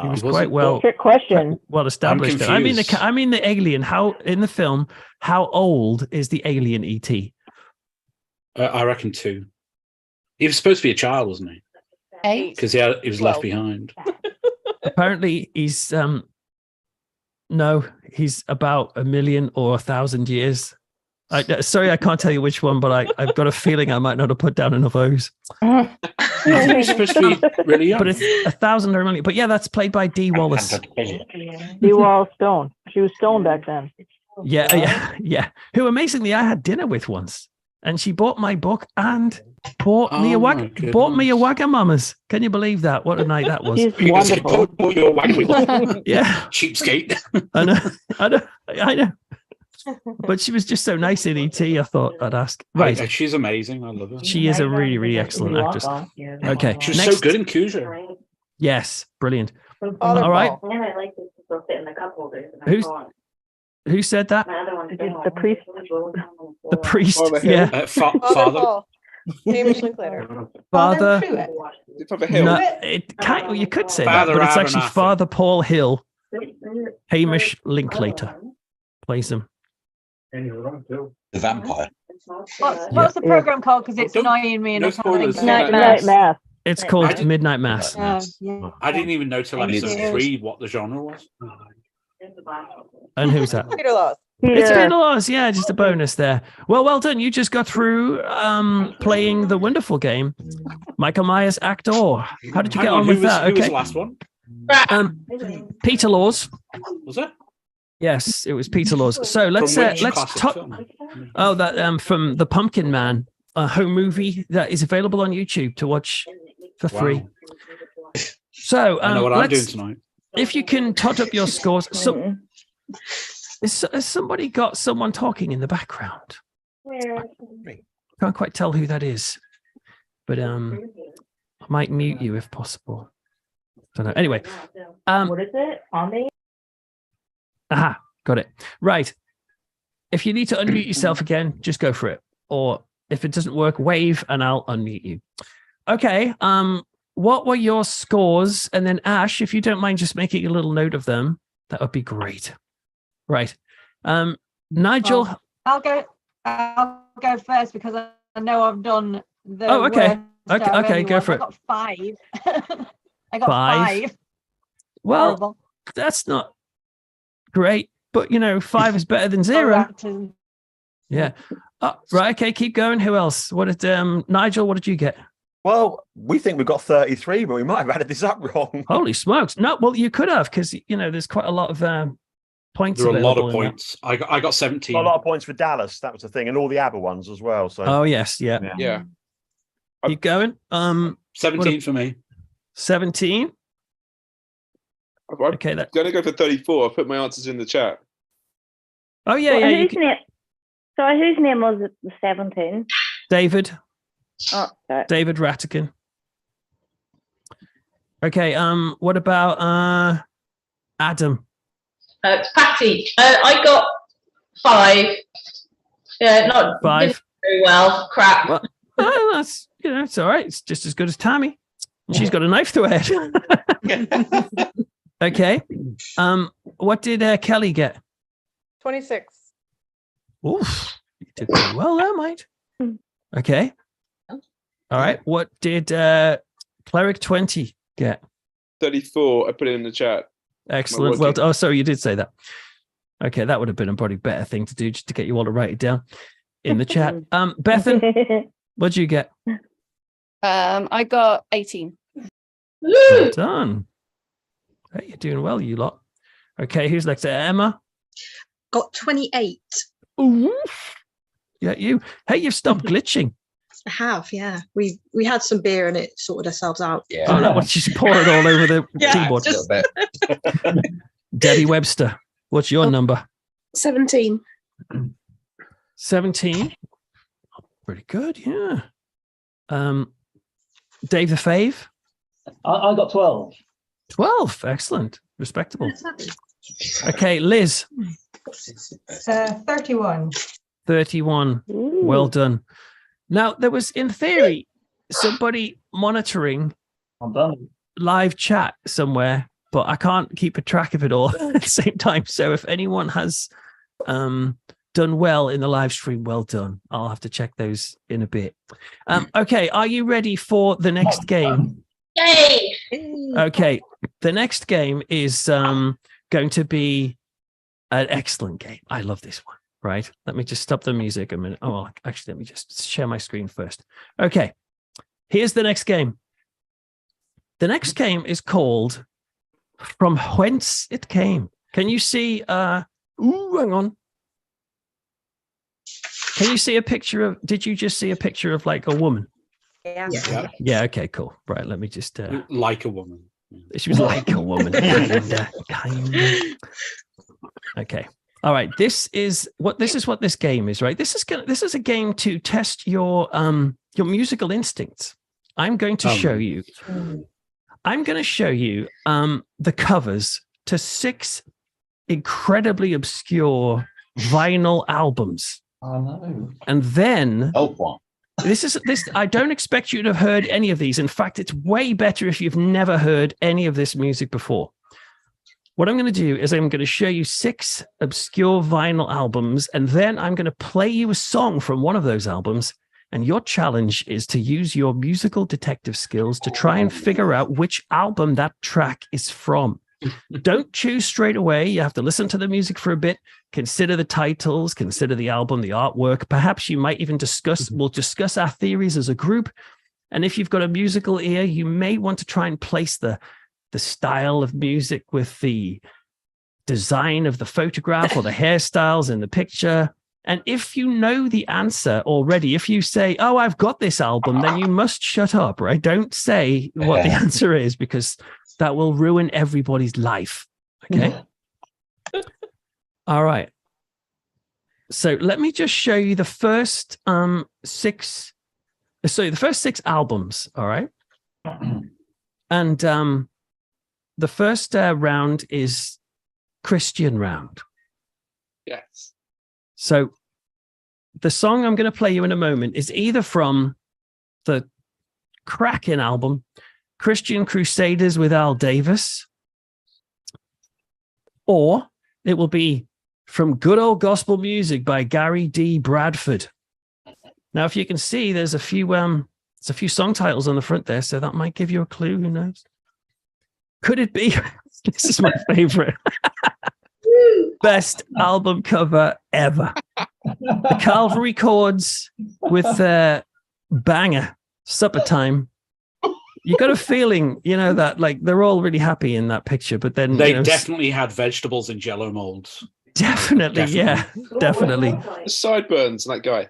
He was he quite wasn't well trick question. established. I mean confused. I mean the alien. How in the film? How old is the alien E.T.? I reckon 2. He was supposed to be a child, wasn't he? 8. Because he was left 12. behind. Apparently, he's no, he's about 1,000,000 or 1,000 years. Sorry, I can't tell you which one, but I've got a feeling I might not have put down enough O's. I think he was supposed to be really young. But it's 1,000 or 1,000,000. But yeah, that's played by Dee Wallace. You were all stoned. She was stoned back then. Yeah. Who amazingly I had dinner with once, and she bought my book and bought me a Wagamamas. Can you believe that? What a night that was! She's wonderful. Yeah, Cheapskate. I know. But she was just so nice in ET. I thought I'd ask. Right, She's amazing. I love her. she is a really, really excellent actress. Okay, She was so good in Cujo. Yes, brilliant. Father All right. Paul. Who said that? The priest. The priest. Father Hill. Yeah, Father Father. Paul. Hamish Linklater. Father. Pruitt. Father Hill. No, it can't. You could say Father that, but it's actually Abernathy. Father Paul Hill. Hamish Linklater plays him. The vampire. What's the program called? Because it's annoying me and no I can't think spoilers. of it. Night Mass. It's called Midnight Mass. I didn't even know till Thank episode you. 3 what the genre was. And who's that? Peter Laws. It's Peter. Peter Laws. Yeah, just a bonus there. Well done. You just got through playing the wonderful game, Michael Myers ACTORRR. How did you Hang get on, on who with was, that? who was Okay. the last one? Peter Laws. Was it? Yes, it was Peter Laws. So let's From which let's classic talk. film? Oh, that from the Pumpkin Man, a home movie that is available on YouTube to watch for free. Wow. So I know what I'm doing let's, tonight. if you can tot up your scores. So, has somebody got someone talking in the background? Can't quite tell who that is, but I might mute you if possible. Don't know. Anyway, What is it? On the aha, got it. Right. If you need to unmute yourself again, just go for it. Or if it doesn't work, wave and I'll unmute you. Okay. What were your scores? And then Ash, if you don't mind just making a little note of them, that would be great. Right. Nigel. Well, I'll go first because I know I've done the Oh, okay. worst Okay, out of okay, go anyone. for I it. got 5. I got 5. 5. Well, Horrible. that's not great, but 5 is better than 0. Actors. Yeah. Oh, right. Okay. Keep going. Who else? What did Nigel? What did you get? Well, we think we've got 33, but we might have added this up wrong. Holy smokes! No, well, you could have because there's quite a lot of points. There were a lot available of in that. points. I got 17. A lot of points for Dallas. That was the thing, and all the ABBA ones as well. So, Oh yes, yeah. Yeah. Keep going. 17 for me. 17. I'm Okay. That. going to go for 34. I put my answers in the chat. Oh yeah, yeah. You whose name? Sorry, whose name was it? The 17. David. Oh, sorry. David Rattigan. Okay. What about Adam? Patty, I got 5. Yeah, not 5. didn't do very well. Crap. Well, that's it's all right. It's just as good as Tammy. And she's got a knife through her head. Okay. What did Kelly get? 26. Oof, you did pretty well there, mate. Okay. All right. What did Cleric 20 get? 34. I put it in the chat. Excellent. Well, oh, sorry, you did say that. Okay, that would have been a probably better thing to do, just to get you all to write it down in the chat. Bethan, what'd you get? I got 18. Well done. Hey, you're doing well, you lot. Okay, who's next? Emma? Got 28. Ooh. Yeah, you. Hey, you've stopped glitching. I have, yeah. We had some beer and it sorted ourselves out. Yeah. Oh, no, what, just pour it all over the keyboard. Just... Debbie Webster, what's your number? 17. 17. Pretty good, yeah. Dave the Fave? I got 12. 12, excellent. Respectable. Okay, Liz? 31. 31. Well done. Now, there was, in theory, somebody monitoring live chat somewhere, but I can't keep a track of it all at the same time. So if anyone has done well in the live stream, well done. I'll have to check those in a bit. Okay, are you ready for the next game? Yay! Okay, the next game is going to be an excellent game. I love this one. Right, let me just stop the music a minute. Oh, actually, let me just share my screen first. Okay, here's the next game. The next game is called From Whence It Came. Can you see? Ooh, hang on. Can you see a picture of? Did you just see a picture of like a woman? Yeah. Yeah. Okay. Cool. Right. Let me just. Like a woman. She was like a woman. Kinda. Okay. All right, this is what this game is, right? This is a game to test your musical instincts. I'm going to show you. I'm going to show you the covers to 6 incredibly obscure vinyl albums. Oh no! And then this. I don't expect you to have heard any of these. In fact, it's way better if you've never heard any of this music before. What I'm going to do is I'm going to show you 6 obscure vinyl albums, and then I'm going to play you a song from one of those albums. And your challenge is to use your musical detective skills to try and figure out which album that track is from. Don't choose straight away. You have to listen to the music for a bit, consider the titles, consider the album, the artwork. Perhaps you might even we'll discuss our theories as a group. And if you've got a musical ear, you may want to try and place the style of music with the design of the photograph or the hairstyles in the picture. And if you know the answer already, if you say, oh, I've got this album, then you must shut up, right? Don't say what the answer is, because that will ruin everybody's life. Okay. All right. So let me just show you the first 6. So the first 6 albums. All right. And the first round is Christian round. Yes. So the song I'm going to play you in a moment is either from the cracking album, Christian Crusaders with Al Davis, or it will be from Good Old Gospel Music by Gary D. Bradford. Now, if you can see, there's a few song titles on the front there, so that might give you a clue. Who knows? Could it be? This is my favorite. Best album cover ever. The Calvary Chords with Banger, Supper Time. You got a feeling, that like they're all really happy in that picture, but then they definitely had vegetables in Jello molds. Definitely. Yeah, definitely. The sideburns, that guy.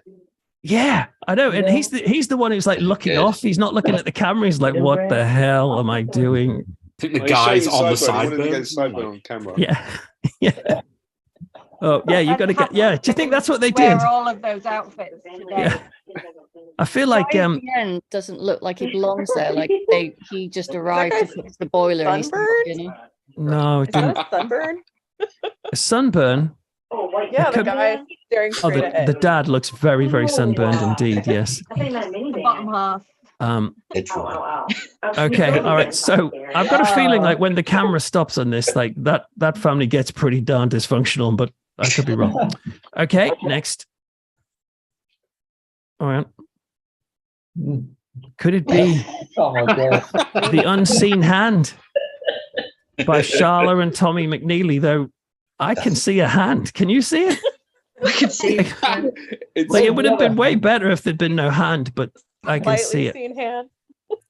Yeah, I know, and he's the one who's like looking off. He's not looking at the camera. He's like, "What the hell am I doing?" I think the guy's on the sideburn on camera. Yeah, yeah. Oh, yeah. You got to get. Yeah. Do you think that's what they did? Wear all of those outfits today. Yeah. I feel like the end doesn't look like he belongs there. Like he just arrived to fix the boiler. And he's, no, it didn't. Sunburn. A sunburn. Yeah, the guy staring straight ahead. The dad looks very, very sunburned indeed. Yes. The bottom half. Okay. All right. So I've got a feeling like when the camera stops on this, like that family gets pretty darn dysfunctional, but I could be wrong. Okay. Next. All right. Could it be The Unseen Hand by Sharla and Tommy McNeely? Though I can see a hand. Can you see it? I can see it. Like it would have been way better if there'd been no hand, but I can see it. Seen hand.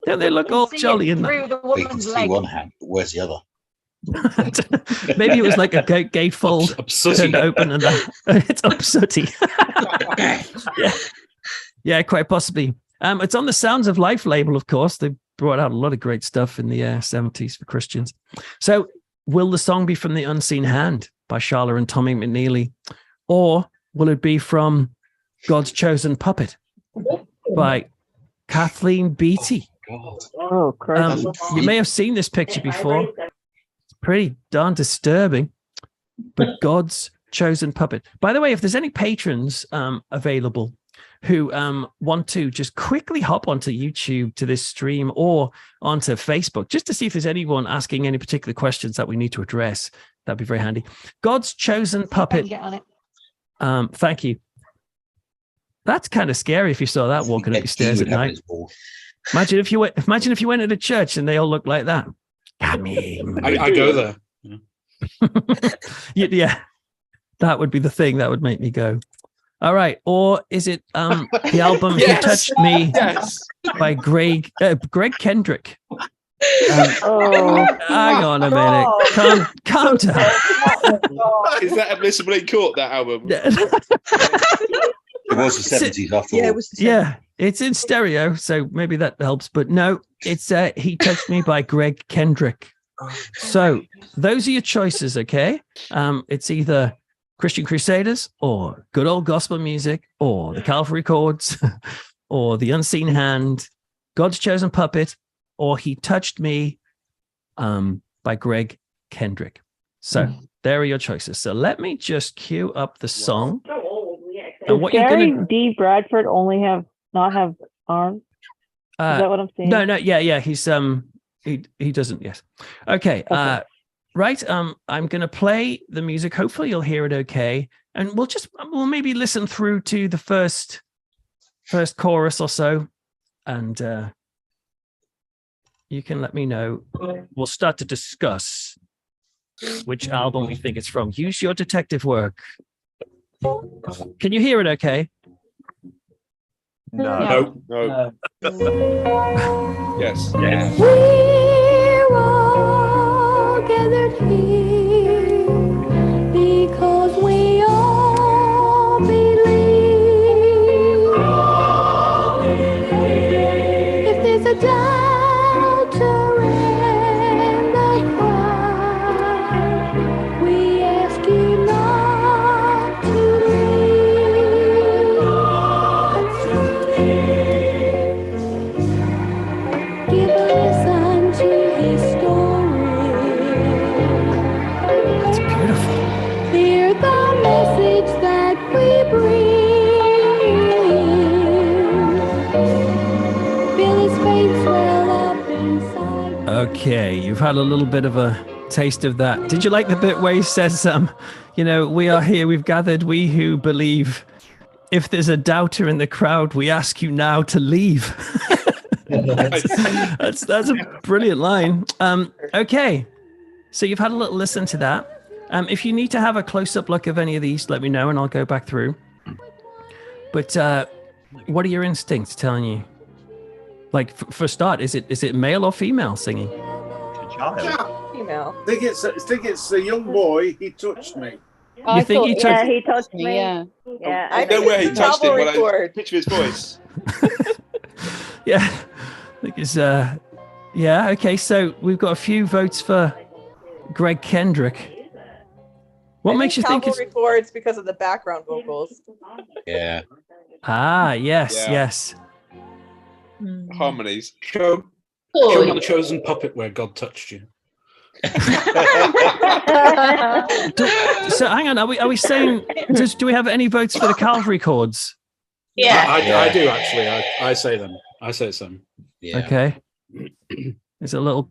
Don't they look all jolly in through that? the You can woman's see leg. one hand, but where's the other? Maybe it was like a gatefold turned open and it's up sooty. Yeah, quite possibly. It's on the Sounds of Life label, of course. They brought out a lot of great stuff in the 70s for Christians. So will the song be from The Unseen Hand by Charlotte and Tommy McNeely? Or will it be from God's Chosen Puppet by Kathleen Beattie? Oh, Christ. You may have seen this picture before. It's pretty darn disturbing. But God's Chosen Puppet. By the way, if there's any patrons available who want to just quickly hop onto YouTube to this stream or onto Facebook, just to see if there's anyone asking any particular questions that we need to address, that'd be very handy. God's Chosen Puppet. Get on it. Thank you. That's kind of scary if you saw that walking up your stairs at night. Imagine if you went to the church and they all looked like that. I mean, I go there. Yeah, that would be the thing that would make me go. All right, or is it the album "He Touched Me" by Greg Kendrick? Hang on a minute, calm down. Is that admissible in court? That album? It was the 70s after all. Yeah, it was. Yeah, it's in stereo, so maybe that helps. But no, it's "He Touched Me" by Greg Kendrick. So those are your choices, okay? It's either Christian Crusaders or good old gospel music or the Calvary Chords or the Unseen Hand, God's Chosen Puppet, or He Touched Me by Greg Kendrick. So there are your choices. So let me just cue up the song. Does Gary D. Bradford only not have arms? Is that what I'm saying? No, yeah. He's he doesn't. Yes. Okay. Right. I'm going to play the music. Hopefully you'll hear it okay. And we'll maybe listen through to the first chorus or so. And you can let me know. We'll start to discuss which album we think it's from. Use your detective work. Can you hear it okay? No. Yes. We're all gathered here because we all believe. If there's a doubter in the crowd, we ask you not to leave. Give us unto his story. That's beautiful. Hear the message that we bring. Feel his faith swell up inside. Okay, you've had a little bit of a taste of that. Did you like the bit where he says, we are here, we've gathered, we who believe. If there's a doubter in the crowd, we ask you now to leave. That's a brilliant line. Okay, so you've had a little listen to that. If you need to have a close-up look of any of these, let me know and I'll go back through. But what are your instincts telling you? Like, for a start, is it male or female singing? Female. I think it's a young boy. He touched me. You think he touched? Yeah, he touched me. Yeah. Yeah. I know where he touched him when I picture his voice. Yeah, I think it's yeah. Okay, so we've got a few votes for Greg Kendrick. What makes you think it's? Cavalry chords because of the background vocals? Yeah. Yes. Harmonies. Show me the chosen puppet where God touched you. So hang on, are we saying? Do we have any votes for the Calvary chords? Yeah, I do actually. I say them. I say some. Yeah. Okay. Is it a little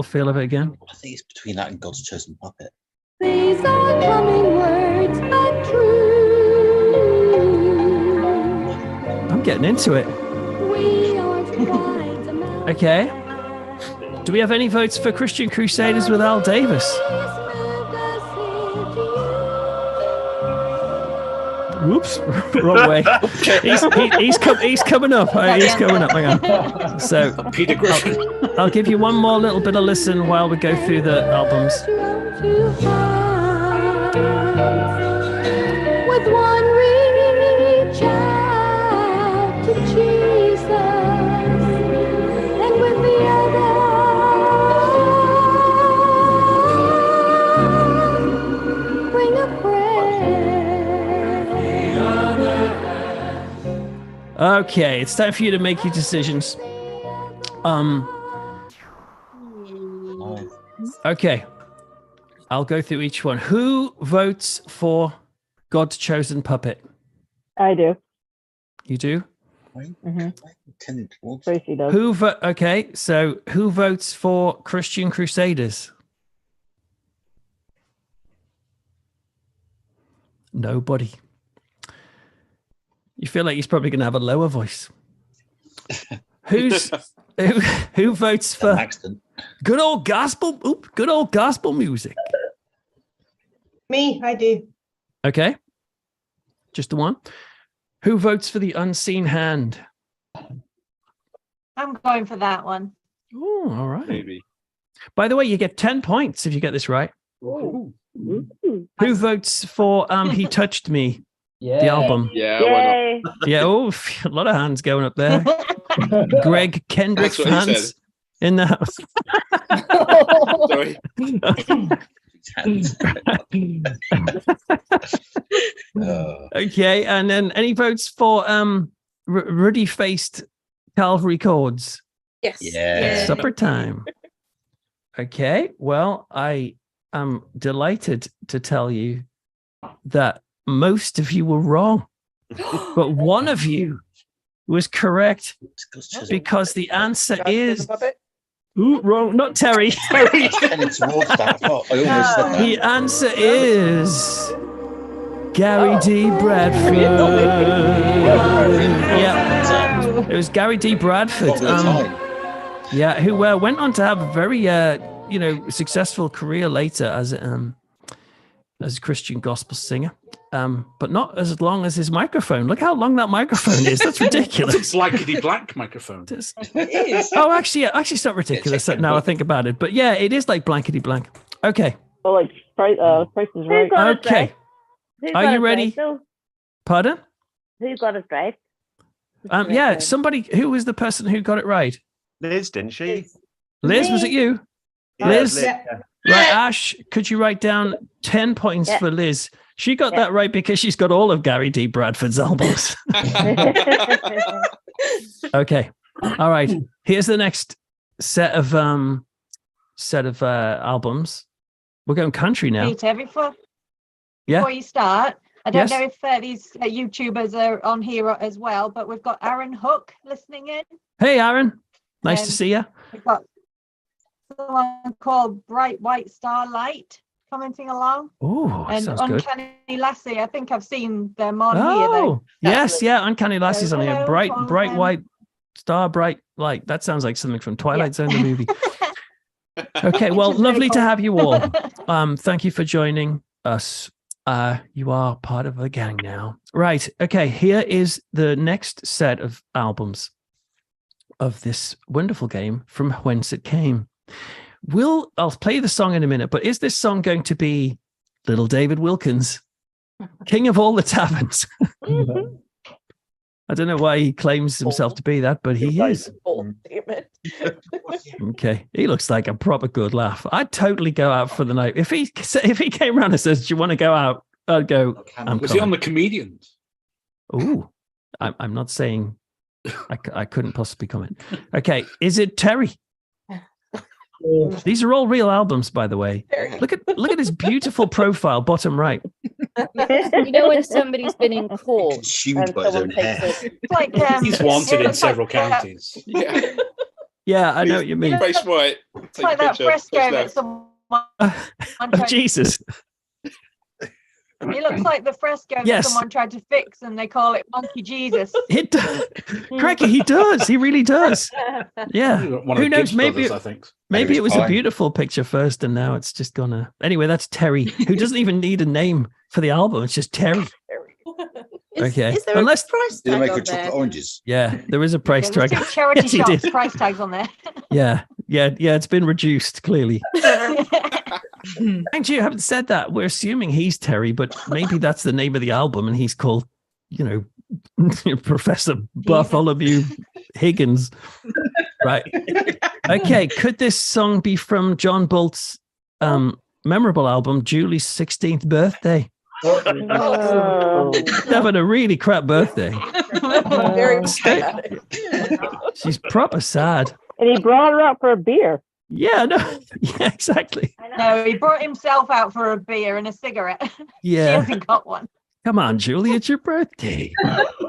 feel of it again? I think it's between that and God's Chosen Puppet. These are coming words of truth. I'm getting into it. We are trying to melt. Okay. Do we have any votes for Christian Crusaders with Al Davis? Whoops, wrong way. He's coming up. He's coming up. Hang on. So Peter Griffin. I'll give you one more little bit of listen while we go through the albums. With one reach out to Jesus, and with the other bring a prayer. Okay, it's time for you to make your decisions. Okay, I'll go through each one. Who votes for God's chosen puppet? I do. You do? Tracy does. Okay, so who votes for Christian Crusaders? Nobody. You feel like he's probably going to have a lower voice. Who votes for good old gospel? Good old gospel music. Me, I do. Okay, just the one. Who votes for the unseen hand? I'm going for that one. Oh, all right. Maybe. By the way, you get 10 points if you get this right. Ooh. Who votes for He Touched Me? The album. Yeah, why not? Yeah, a lot of hands going up there. Greg Kendrick That's what he fans in the house. Sorry. Okay, and then any votes for ruddy-faced Calvary Chords? Yes. It's supper time. Okay, well, I am delighted to tell you that most of you were wrong, but one of you was correct because the answer is wrong. Not Terry. The answer is Gary D. Bradford. Yeah, it was Gary D. Bradford. Yeah, who went on to have a very successful career later as a Christian gospel singer. But not as long as his microphone. Look how long that microphone is. That's ridiculous. It's blankety blank microphone. It is. Oh, actually, it's not ridiculous now I think about it. But yeah, it is like blankety blank. Okay. Well, like Price is right. Okay. Are you ready? Pardon? Who got it right? Yeah, somebody. Who was the person who got it right? Liz, didn't she? Liz, was it you? Yeah, Liz? yeah. Right, Ash, could you write down 10 points for Liz? She got that right because she's got all of Gary D. Bradford's albums. Okay. All right. Here's the next set of albums. We're going country now. Peter, before Yeah. you start, I don't Yes. know if these YouTubers are on here as well, but we've got Aaron Hook listening in. Hey, Aaron. Nice to see you. We've got someone called Bright White Starlight commenting along. Oh, and sounds good. Uncanny Lassie. I think I've seen them on here. Oh, yes, yeah. Uncanny Lassie's on here. hello, Bright Colin. white star, bright light. That sounds like something from Twilight Zone, the movie. Okay, well, Which is very lovely to cool. have you all. Thank you for joining us. You are part of the gang now. Right. Okay, here is the next set of albums of this wonderful game from Whence It Came. I'll play the song in a minute, but is this song going to be Little David Wilkins, King of All the Taverns? I don't know why he claims himself to be that, but he is. Okay, he looks like a proper good laugh. I'd totally go out for the night. If he came around and says, "Do you want to go out?" I'd go. Was he on the Comedians? Ooh, I'm not saying. I couldn't possibly comment. Okay, is it Terry? These are all real albums, by the way. Look at his beautiful profile, bottom right. You know when somebody's been in court Consumed by his own hair. It's like, He's wanted in several counties. Yeah. Yeah, I know what you mean. Face white. It's like that fresco that someone. Oh, Jesus. He looks like the fresco Yes. that someone tried to fix, and they call it Monkey Jesus. It does. Cracky, he does. He really does. Yeah. One of Who the knows? Gibbs Maybe brothers, I think. maybe it was a fine. beautiful picture first, and now it's just gonna. Anyway, that's Terry, who doesn't even need a name for the album. It's just Terry. Okay. Is there Unless a price Did they tag make on a chocolate there? oranges? yeah, there is a price There's tag. two charity Yes, he shops did. price tags on there. Yeah. It's been reduced clearly. Thank you. Haven't said that. We're assuming he's Terry, but maybe that's the name of the album, and he's called, Professor Bartholomew Higgins. Right. Okay. Could this song be from John Bolt's memorable album, Julie's 16th Birthday? Having a really crap birthday. Very sad. She's proper sad. And he brought her out for a beer. Yeah, no, yeah, exactly. No, he brought himself out for a beer and a cigarette. Yeah. She hasn't got one. Come on, Julie, it's your birthday.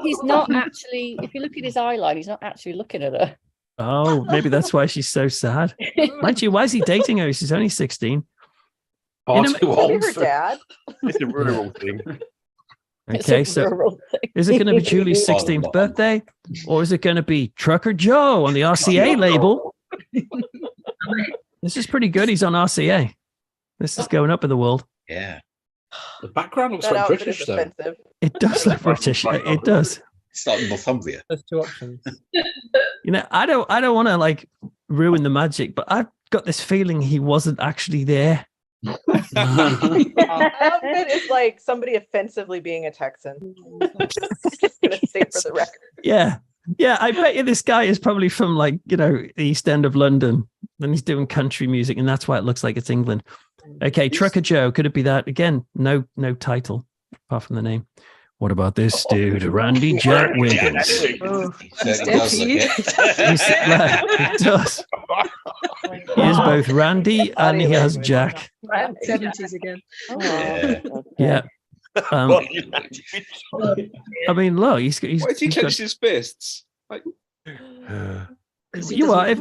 He's not actually, if you look at his eyeline, he's not actually looking at her. Oh, maybe that's why she's so sad. Mind you, why is he dating her? She's only 16. Too old Her for- dad. It's a rural thing. Okay, so is it going to be Julie's 16th birthday, or is it going to be Trucker Joe on the RCA label? This is pretty good. He's on RCA. This is going up in the world. Yeah. The background looks That like outfit British is though. offensive. It does look British. It does. It's like Northumbria. There's two options. I don't want to like ruin the magic, but I've got this feeling he wasn't actually there. Outfit is like somebody offensively being a Texan. Just gonna say for the record. Yeah. I bet you this guy is probably from like, the East End of London, and he's doing country music, and that's why it looks like it's England. Okay, Trucker Joe, could it be that? Again, no title apart from the name. What about this dude, Randy Jack Wiggins? He certainly does look it. He does. He is both Randy and he has Jack. 70s again. Yeah. I mean, look, he's Why has he he's clenched his fists? Like,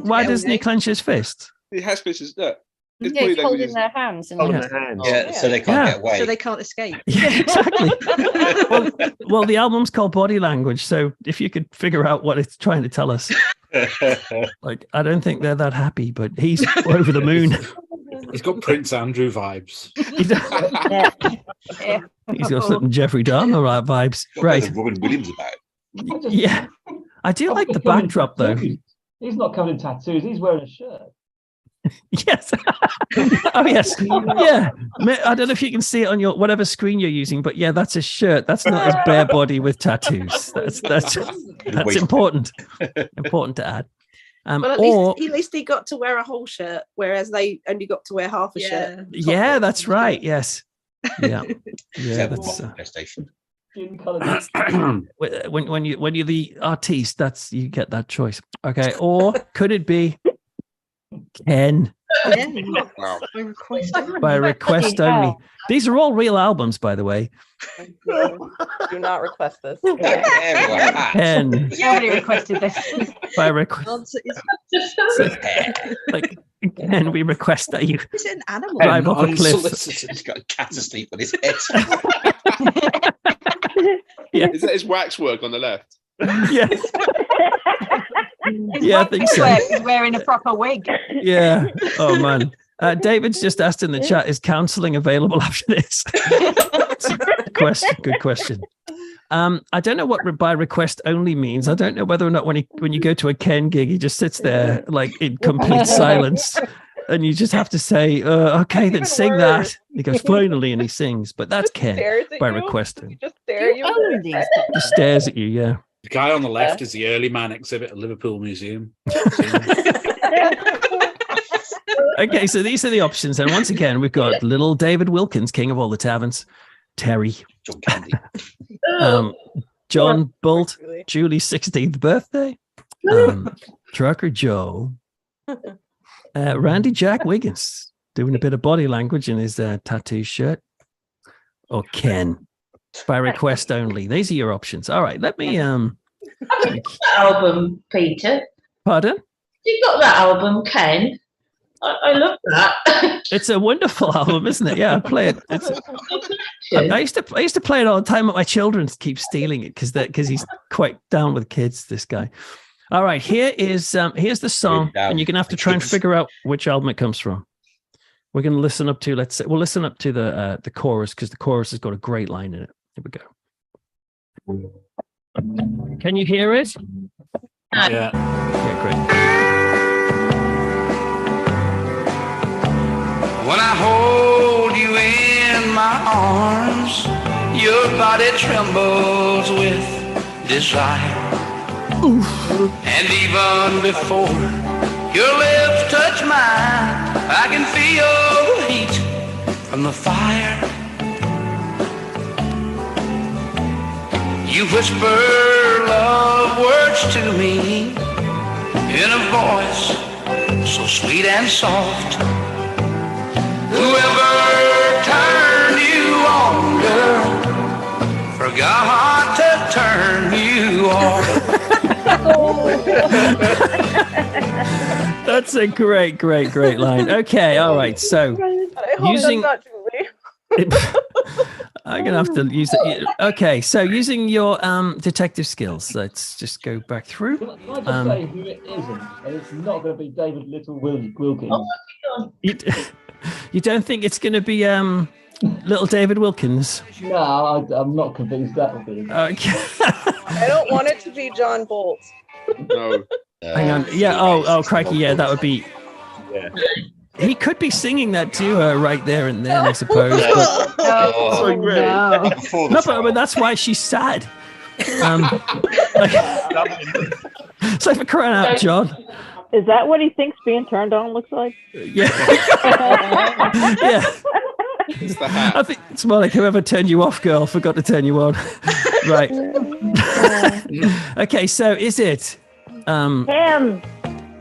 why doesn't he clench his fist? he has fists. Look, his Yeah, body he's holding language is- their hands. And Holding their hands. Yeah, so they can't get away. So they can't escape. Yeah, exactly. well, the album's called Body Language, so if you could figure out what it's trying to tell us, like, I don't think they're that happy, but he's over the moon. He's got Prince Andrew vibes. He's got something Jeffrey Dahmer vibes, right? Robin Williams about. Yeah, I do like the backdrop though. He's not covered in tattoos. He's wearing a shirt. Yes. Oh yes. Yeah. I don't know if you can see it on your whatever screen you're using, but yeah, that's a shirt. That's not his bare body with tattoos. That's important. Important to add. Well, at least he got to wear a whole shirt, whereas they only got to wear half a shirt. Yeah, that's right. Yes. Yeah. Yeah. That's PlayStation. when you're the artiste, you get that choice. Okay. Or could it be Ken? Wow. By request only. These are all real albums, by the way. Do not request this. Ken. Nobody requested this. By request. Like, Ken, we request that you Is it an animal? drive off a cliff. He's got a cat asleep on his head. Yeah. Is that his waxwork on the left? Yes. Yeah, I think so. He's wearing a proper wig. Yeah. Oh man. David's just asked in the chat: is counselling available after this? Good question. I don't know what by request only means. I don't know whether or not when you go to a Ken gig, he just sits there like in complete silence, and you just have to say, "Okay, then sing that." He goes finally, and he sings. But that's Ken by request. Just stare at you. Just stares at you. Yeah. The guy on the left is the early man exhibit at Liverpool Museum. Okay, so these are the options. And once again, we've got little David Wilkins, king of all the taverns, Terry, John Candy, John Bolt, Julie's 16th birthday, Trucker Joe, Randy Jack Wiggins, doing a bit of body language in his tattoo shirt, or Ken, by request only. These are your options. All right, let me album, Peter. Pardon? You got that album, Ken? I love that. It's a wonderful album, isn't it? Yeah, I play it. I used to play it all the time, but my children keep stealing it because he's quite down with kids. This guy. All right, here's the song, and you're gonna have to try and figure out which album it comes from. We're gonna listen up to we'll listen up to the chorus because the chorus has got a great line in it. Here we go. Can you hear it? Yeah. Yeah, great. When I hold you in my arms, your body trembles with desire. And even before your lips touch mine, I can feel the heat from the fire. You whisper love words to me in a voice so sweet and soft. Whoever turned you on, girl, forgot to turn you off. That's a great line. Okay, all right. So I hope using that's not Julie. I'm gonna have to use it. Okay, so using your detective skills, let's just go back through. Can I just say who it isn't? And it's not going to be David Wilkins. Oh, You don't think it's going to be little David Wilkins? No, I'm not convinced that will be. Okay. I don't want it to be John Bolt. No. Hang on. Yeah. Oh, crikey. Yeah, that would be. Yeah. He could be singing that to her right there and then, I suppose. But... No, but that's why she's sad. It's like for crying out, John. Is that what he thinks being turned on looks like? Yeah. Yeah. It's the hat. I think it's more like whoever turned you off, girl, forgot to turn you on. Right. Okay, so is it Him.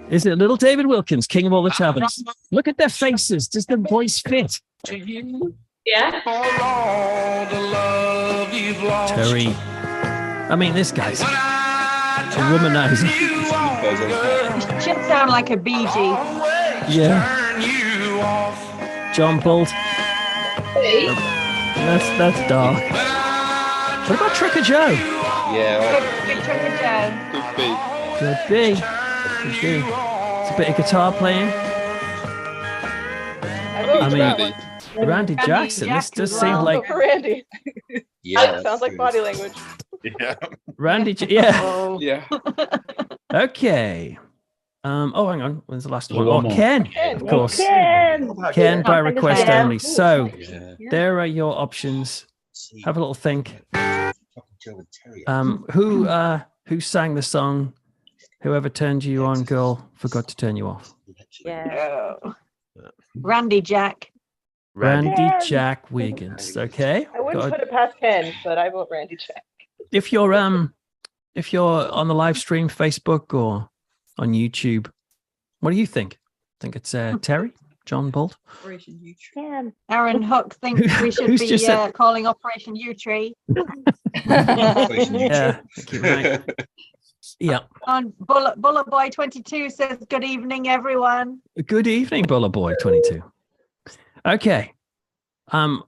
Is it little David Wilkins, King of all the taverns? Look at their faces. Does the voice fit? Yeah. Terry. I mean, this guy's a womanizer. Should sound like a Bee Gee. Yeah. John Bolt. That's dark. What about Trucker Joe? Yeah. Good Trucker Joe. Could be. Could be. It's a bit of guitar playing. I mean, Randy Jackson. This does seem like Randy. Yeah. Sounds like body language. Yeah. Randy. Yeah. Yeah. Okay. Oh, hang on. When's the last one? One Oh, more. Ken. Of course. Ken by request only. So there are your options. Have a little think. Who sang the song? Whoever turned you on, girl, forgot to turn you off. Yeah. Randy Jack. Randy Jack Wiggins. Okay. I wouldn't put it past Ken, but I vote Randy Jack. If you're on the live stream, Facebook or on YouTube, what do you think? Think it's Terry, John Bolt? Operation U-Tree. Aaron Hook thinks we should Who's be just said- calling Operation U-Tree. Yeah. Thank you, right. Yeah. And Bullet Boy 22 says, "Good evening, everyone." Good evening, Buller Boy 22. Okay. So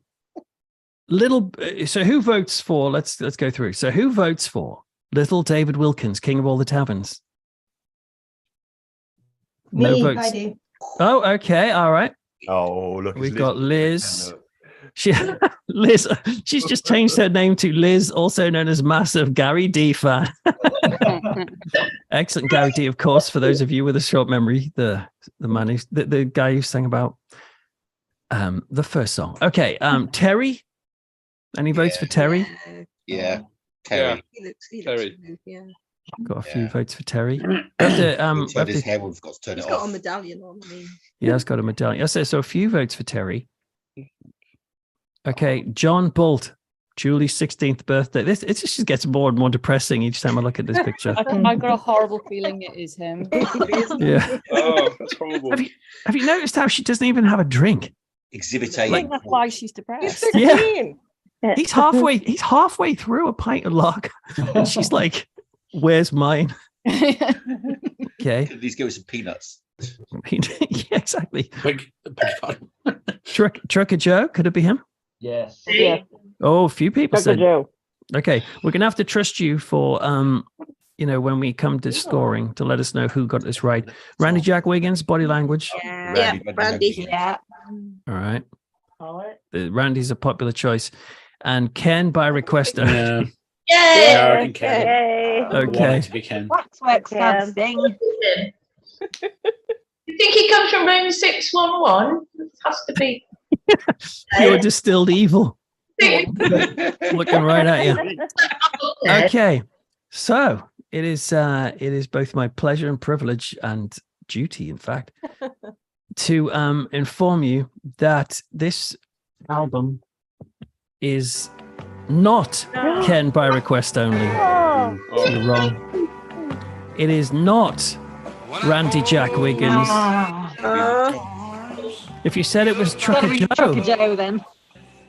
who votes for? Let's go through. So who votes for little David Wilkins, King of all the taverns? No Me, votes. I do. Oh, okay, all right. Oh, look, We've got Liz. Liz. She's just changed her name to Liz, also known as Massive Gary D fan. Excellent, Gary D. Of course, for those of you with a short memory, the man who's the guy who sang about the first song. Okay, Terry. Any votes for Terry? Yeah, Terry. Terry. Got a few votes for Terry. His hair, we've got to turn He's it got off. a medallion on. I mean. He has got a medallion. Yes, so a few votes for Terry. Okay, John Bolt, Julie's 16th birthday. It just gets more and more depressing each time I look at this picture. I've got a horrible feeling it is him. Yeah. Oh, that's horrible. Have you noticed how she doesn't even have a drink? Exhibit I A. think that's why she's depressed. Yeah. He's halfway through a pint of lager, and she's like, "Where's mine?" Okay. These give us some peanuts. Yeah, exactly. Trucker Joe, could it be him? Yes. Yeah. Oh, a few people Trucker said. Joe. Okay, we're gonna have to trust you for when we come to scoring to let us know who got this right. Randy Jack Wiggins, body language. Yeah, Randy. Yeah. All right. Randy's a popular choice, and Ken by request. Yeah. Yay! Yeah, I reckon Ken. Yay. I want Okay. it to be Ken. Waxworks can't sing. You think he comes from room 611? It has to be. Pure distilled evil. Looking right at you. Okay. So it is both my pleasure and privilege and duty, in fact, to inform you that this album is not Ken by request only. So you're wrong. It is not Randy Jack Wiggins. If you said it was Trucker Trucker Joe, Joe then.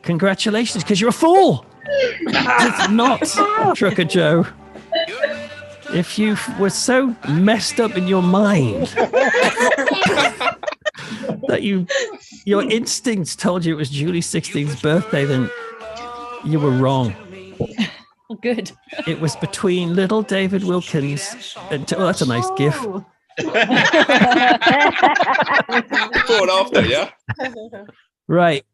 congratulations, because you're a fool. It's not Trucker Joe. If you were so messed up in your mind that your instincts told you it was Julie 16's birthday, then you were wrong. Good. It was between little David Wilkins and that's a nice gif. Before and after, yeah. Right.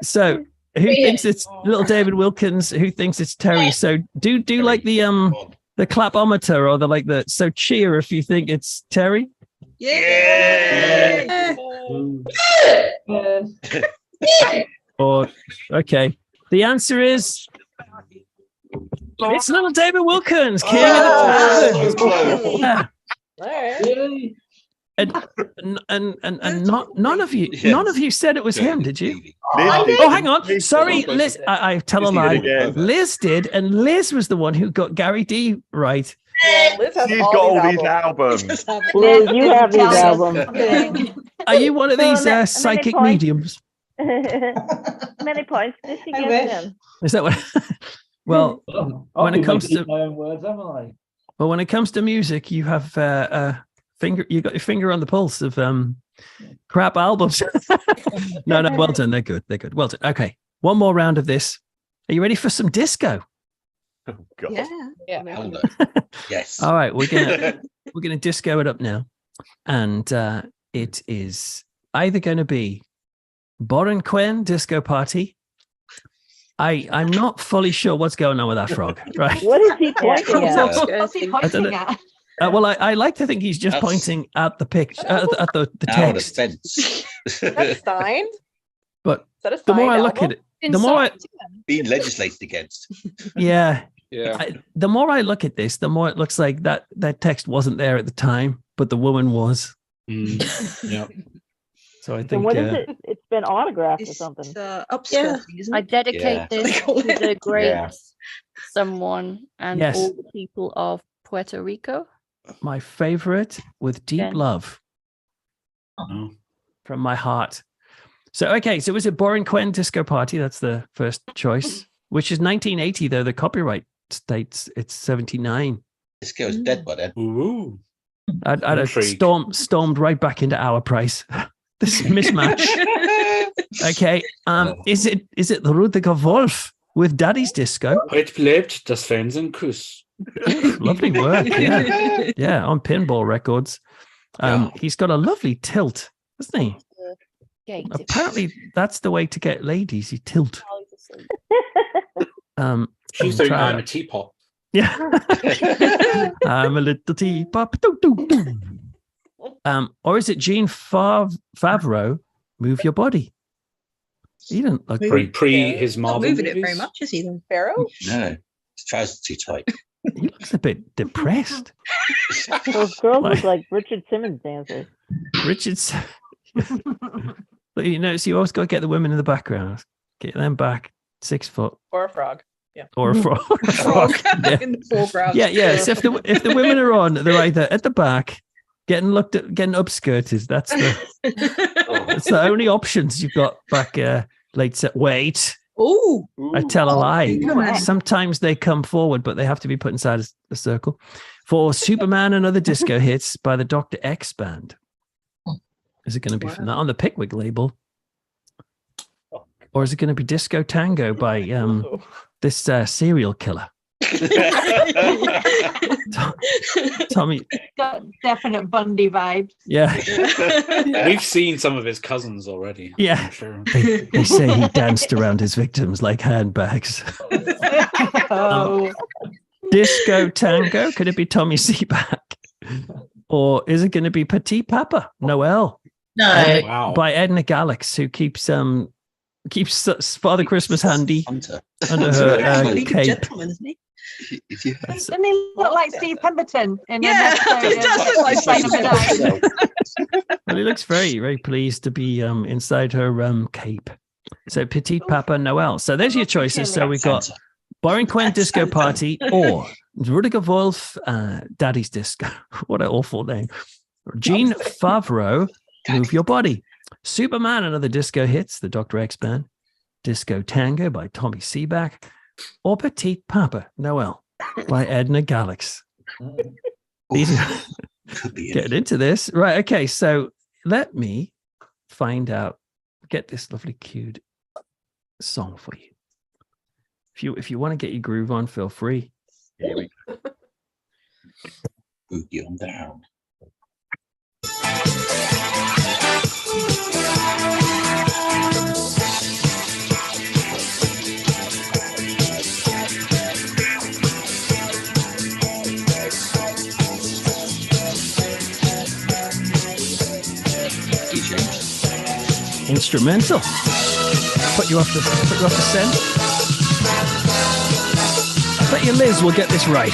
So who thinks it's little David Wilkins? Who thinks it's Terry? So do like the clapometer or the so cheer if you think it's Terry. Yeah. Or okay. The answer is it's little David Wilkins, King of the Tavern. Yeah. Right. And none of you said it was him, did you? Liz Oh, hang on. Sorry, Liz. I tell a lie. Liz did, and Liz was the one who got Gary D right. Yeah, Liz has She's all got all these these albums. Liz, you have these albums. Are you one of these many psychic points? mediums? Many points. Did she I get wish. them? Is that what? Well, I've when it been comes making to up my own words, haven't I? well, when it comes to music, you have finger. You got your finger on the pulse of crap albums. No, well done. They're good. They're good. Well done. Okay, one more round of this. Are you ready for some disco? Oh, God. Yeah. Hold on. Yes. All right, we're gonna disco it up now, and it is either going to be Borin Quen Disco Party. I'm not fully sure what's going on with that frog. Right? What is he pointing at? What's he pointing at? Well, I like to think he's just pointing at the picture, at the Out of text. fence. That's signed. But Is that a the more signed I look album? at it, the more Being legislated against. yeah, Yeah. the more I look at this, the more it looks like that text wasn't there at the time, but the woman was. Yeah. So I So think what is it? It's been autographed or something. Upskirting, isn't I it? dedicate Yeah. this to the great Yeah. someone and Yes. all the people of Puerto Rico. my favorite with deep Jen. love Oh. from my heart. So okay, so it was a Borin Quen Disco Party. That's the first choice, which is 1980 though. The copyright states it's 79. This girl's dead by then. Ooh. I'd have Intrigue. stormed right back into our price. This mismatch. Okay, is it the Rudiger Wolf with Daddy's Disco? Heute bleibt das Fernsehkuss. Lovely work, yeah, yeah, on Pinball Records. He's got a lovely tilt, doesn't he? Gate. Apparently, that's the way to get ladies. You tilt. She's doing I'm a teapot. Yeah. I'm a little teapot. Or is it Gene Favreau? Move your body. He didn't look Pre his Marvel moving movies. it very much, is he? Then Pharaoh? No, his trousers too tight. He looks a bit depressed. Those girls look like Richard Simmons dancers. Richard's. But you notice you always got to get the women in the background. Get them back 6 foot. Or a frog. Yeah. Or a frog. Yeah. in the foreground. Yeah. So if the women are on, they're either at the back, getting looked at, getting upskirted. That's the only options you've got back late set. Wait. Ooh. I tell a lie. Ooh. Sometimes they come forward, but they have to be put inside a circle. For Superman and Other Disco Hits by the Dr. X Band. Is it going to be from that on the Pickwick label? Or is it going to be Disco Tango by this serial killer? Tommy. Got definite Bundy vibes. Yeah. We've seen some of his cousins already. Yeah. I'm sure. They say he danced around his victims like handbags. Oh. Disco Tango, could it be Tommy Seaback? Or is it going to be Petit Papa Noel? No. Wow. By Edna Galax, who keeps Father Christmas handy under her cape. Gentleman, isn't he? Doesn't he look like Steve Pemberton? In Yeah, he does look like Steve Pemberton. Well, he looks very, very pleased to be inside her cape. So Petit Papa Noel. So there's your choices. So we've got Boring Quen Disco Party or Rudiger Wolf Daddy's Disco. What an awful name. Gene Favreau, Move Your Body. Superman and Other Disco Hits, the Dr. X Band. Disco Tango by Tommy Seaback. Or Petit Papa Noel by Edna Galax. These are getting into this. Right, okay, so let me find out, get this lovely cued song for you. If you want to get your groove on, feel free. Here we go. Boogie on down. Instrumental. Put you off the scent. I bet you Liz will get this right.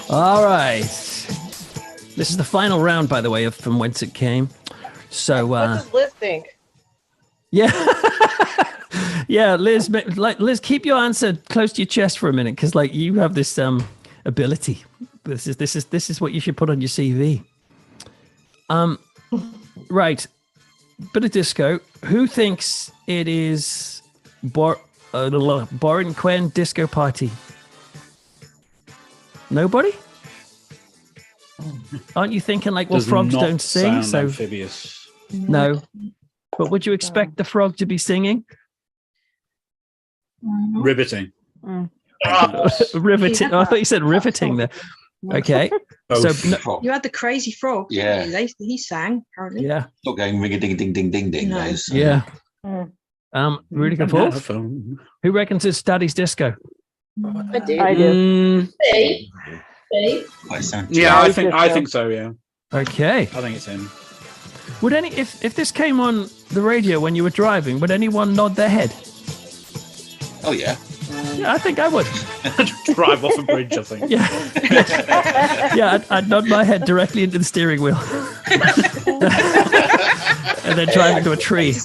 All right. This is the final round, by the way, of From Whence It Came. So, what does Liz think? Yeah. Yeah, Liz, keep your answer close to your chest for a minute, because like you have this ability. This is what you should put on your CV. Right. Bit of disco. Who thinks it is Boring Quen Disco Party? Nobody? Aren't you thinking like, well, Does frogs not don't sing, sound so amphibious. no. But would you expect the frog to be singing? Riveting. Riveting. Oh, I thought you said riveting there. Okay. So You had the crazy frog. Yeah. He sang, apparently. yeah. Not going ring a ding ding ding ding ding. No. Those, Yeah. Rudiger Wolf. Phone. Who reckons it's Daddy's Disco? I do. I do. quite sound- Yeah, I think so. Yeah, Okay. I think it's him. Would if this came on the radio when you were driving, would anyone nod their head? Oh yeah. Yeah, I think I would. Drive off a bridge, I think. Yeah. Yeah, I'd nod my head directly into the steering wheel. And then drive into a tree.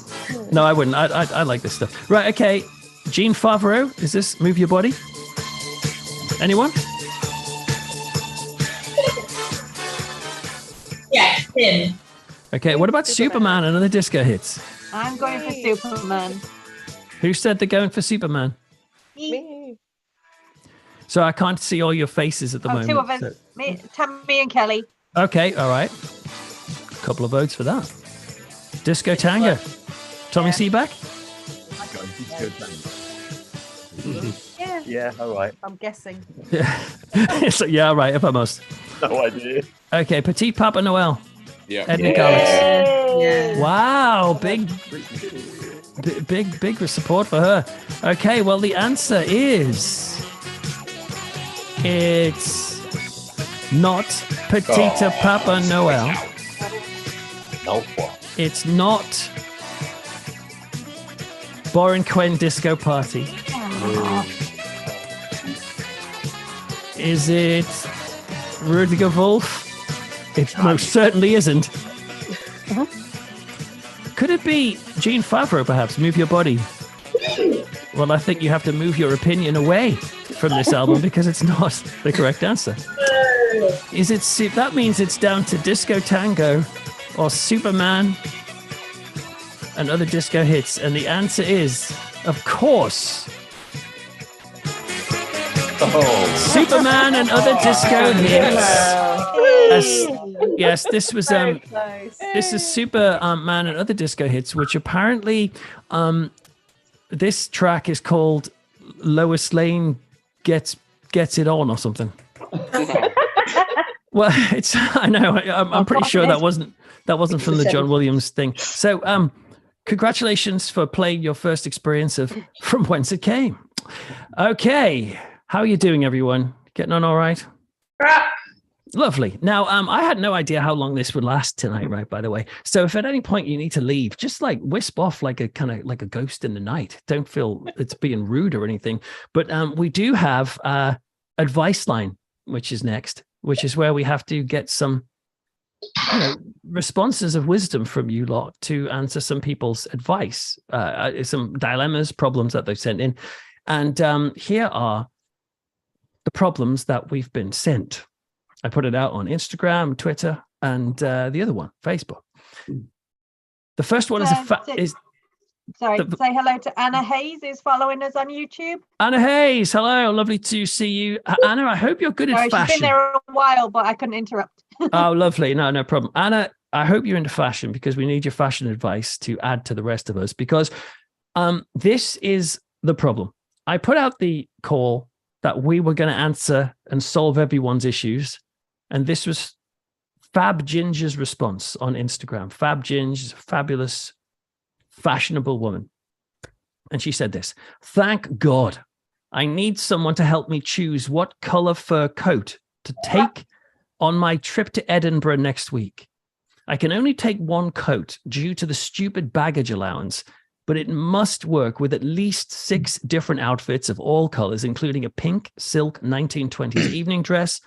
No, I wouldn't. I like this stuff. Right, okay. Gene Favreau, is this Move Your Body? Anyone? Yeah, him. Okay, what about Superman and other disco hits? I'm going for Superman. Who said they're going for Superman? Me. So I can't see all your faces at the moment. Two of us. so- Me, Tammy and Kelly. Okay, all right. A couple of votes for that. Disco Tango. Tommy Seaback? Yeah. Yeah, all right. I'm guessing. Yeah. So, yeah, all right, if I must. No idea. Okay, Petit Papa Noel. Yeah. Edna Galax. Yeah. Wow, big support for her. Okay, well, the answer is it's not Petita Papa Noel. No. It's not Boring Quen Disco Party. Is it Rudiger Wolf? It most certainly isn't. Could it be Gene Favreau, perhaps? Move Your Body. Well, I think you have to move your opinion away from this album because it's not the correct answer. Is it? That means it's down to Disco Tango or Superman and other disco hits, and the answer is, of course, Superman and other disco hits. Yes, this was Very close. this is Super Man and Other Disco Hits, which apparently this track is called Lois Lane Gets It On or something. Well, it's I know I'm pretty sure that wasn't from the John Williams thing. So congratulations for playing your first experience of From Whence It Came. Okay, how are you doing, everyone? Getting on all right? Lovely. Now, I had no idea how long this would last tonight, right? By the way, so if at any point you need to leave, just like wisp off like a ghost in the night. Don't feel it's being rude or anything. But we do have advice line, which is next, which is where we have to get some responses of wisdom from you lot to answer some people's advice, some dilemmas, problems that they've sent in, and here are the problems that we've been sent. I put it out on Instagram, Twitter, and the other one, Facebook. The first one say hello to Anna Hayes, who's following us on YouTube. Anna Hayes, hello, lovely to see you. Anna, I hope you're good at fashion. She's been there a while, but I couldn't interrupt. Oh, lovely. No problem. Anna, I hope you're into fashion because we need your fashion advice to add to the rest of us, because this is the problem. I put out the call that we were going to answer and solve everyone's issues. And this was Fab Ginger's response on Instagram. Fab Ginger is a fabulous, fashionable woman. And she said this: thank God, I need someone to help me choose what color fur coat to take on my trip to Edinburgh next week. I can only take one coat due to the stupid baggage allowance, but it must work with at least 6 different outfits of all colors, including a pink silk 1920s evening dress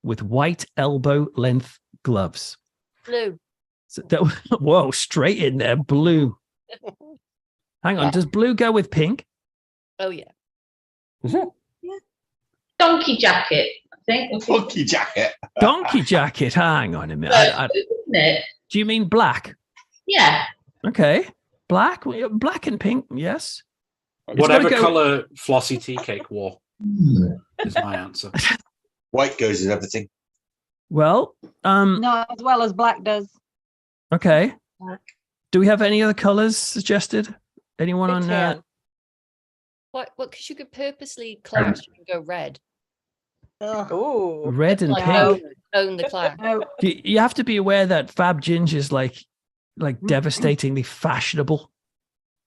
with white elbow length gloves. Blue. So whoa, straight in there, blue. Hang on, does blue go with pink? Oh yeah. Is it? Yeah. Donkey jacket, I think. Donkey jacket. Donkey jacket. Hang on a minute. Isn't it? Do you mean black? Yeah. Okay. Black and pink, yes. Whatever color Flossie Tea Cake wore is my answer. White goes in everything. Well, not as well as black does. Okay. Do we have any other colors suggested? Anyone on that? What? Because you could purposely clash. You can go red. Oh, red and pink. Own the clash. You have to be aware that Fab Ginger is like devastatingly fashionable.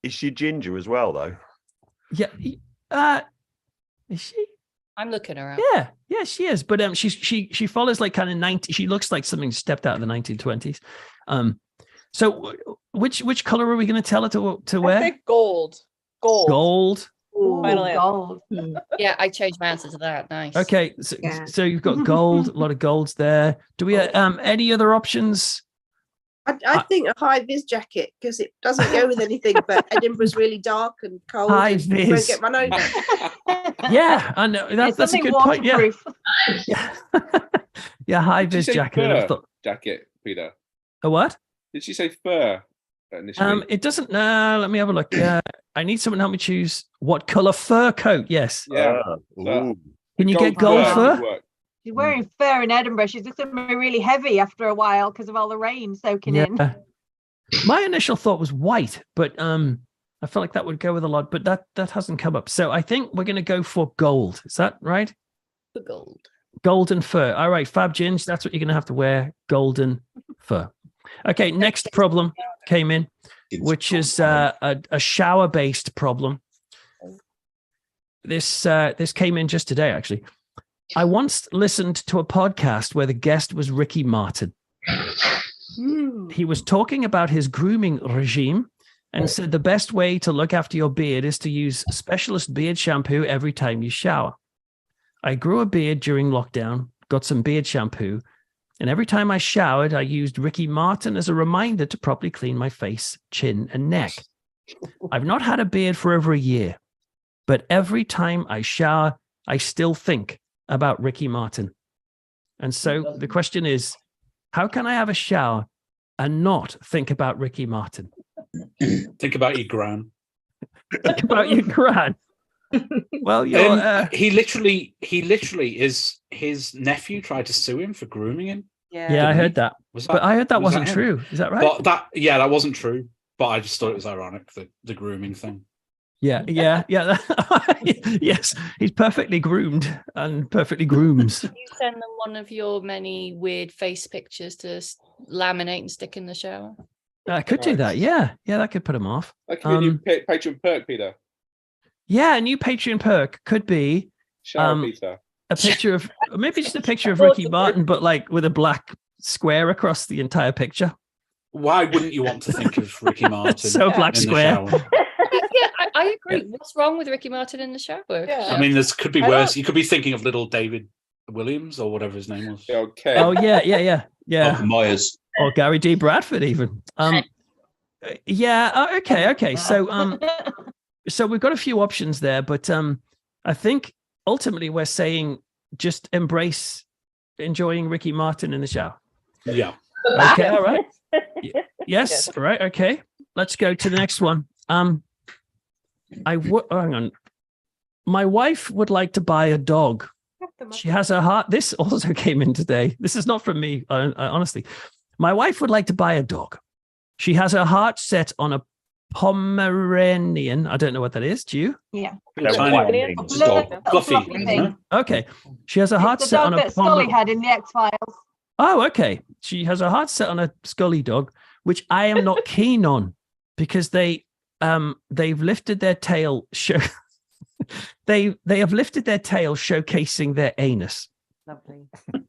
Is she ginger as well, though? Yeah. Is she? I'm looking her up. Yeah, she is. But she follows like kind of 90. She looks like something stepped out of the 1920s. So which color are we going to tell her to wear? I think gold. Gold. Ooh, Final gold. Yeah, I changed my answer to that. Nice. Okay, so you've got gold. A lot of golds there. Do we any other options? I think a high vis jacket, because it doesn't go with anything, but Edinburgh's really dark and cold. High and vis. you won't get run over. Yeah, I know. That's a good point. Yeah. Yeah, high vis jacket. Jacket, Peter. A what? Did she say fur initially? It doesn't. Let me have a look. I need someone to help me choose what color fur coat. Yes. Yeah. Can you get gold fur? She's wearing fur in Edinburgh. She's just going to be really heavy after a while because of all the rain soaking in. My initial thought was white, but I felt like that would go with a lot, but that hasn't come up. So I think we're going to go for gold. Is that right? For gold. Golden fur. All right, Fab Ginge, that's what you're going to have to wear. Golden fur. Okay, next problem came in, which is a shower-based problem. This came in just today, actually. I once listened to a podcast where the guest was Ricky Martin. He was talking about his grooming regime and said the best way to look after your beard is to use specialist beard shampoo every time you shower. I grew a beard during lockdown, got some beard shampoo, and every time I showered, I used Ricky Martin as a reminder to properly clean my face, chin, and neck. I've not had a beard for over a year, but every time I shower, I still think about Ricky Martin. And so the question is, how can I have a shower and not think about Ricky Martin? Think about your gran. Think about your gran. Well, he literally is. His nephew tried to sue him for grooming him. Yeah, I heard that. But I heard that was wasn't him? true. Is that right? But that wasn't true. But I just thought it was ironic, the grooming thing. Yeah. Yes, he's perfectly groomed and perfectly grooms. You send them one of your many weird face pictures to laminate and stick in the shower. I could do that. Yeah, that could put him off. That could be a new Patreon perk, Peter. Yeah, a new Patreon perk could be Shower Peter. a picture of maybe just a picture of Ricky Martin, but like with a black square across the entire picture. Why wouldn't you want to think of Ricky Martin? So black square. Yeah, I agree. What's wrong with Ricky Martin in the shower? Yeah. I mean, this could be worse. You could be thinking of little David Williams or whatever his name was. Okay. Oh yeah. Myers. Or Gary D. Bradford even. Yeah. Okay. So we've got a few options there, but I think ultimately we're saying just embrace enjoying Ricky Martin in the shower. Yeah. Okay. All right. Yes. Right. Okay. Let's go to the next one. Hang on. My wife would like to buy a dog. She has a heart. This also came in today. This is not from me, honestly. My wife would like to buy a dog. She has her heart set on a Pomeranian. I don't know what that is. Do you? Yeah. Fluffy. Okay. She has a heart The set dog on a that Scully had in the X-Files. Oh, okay. She has a heart set on a Scully dog, which I am not keen on because they've lifted their tail. They have lifted their tail, showcasing their anus. Lovely.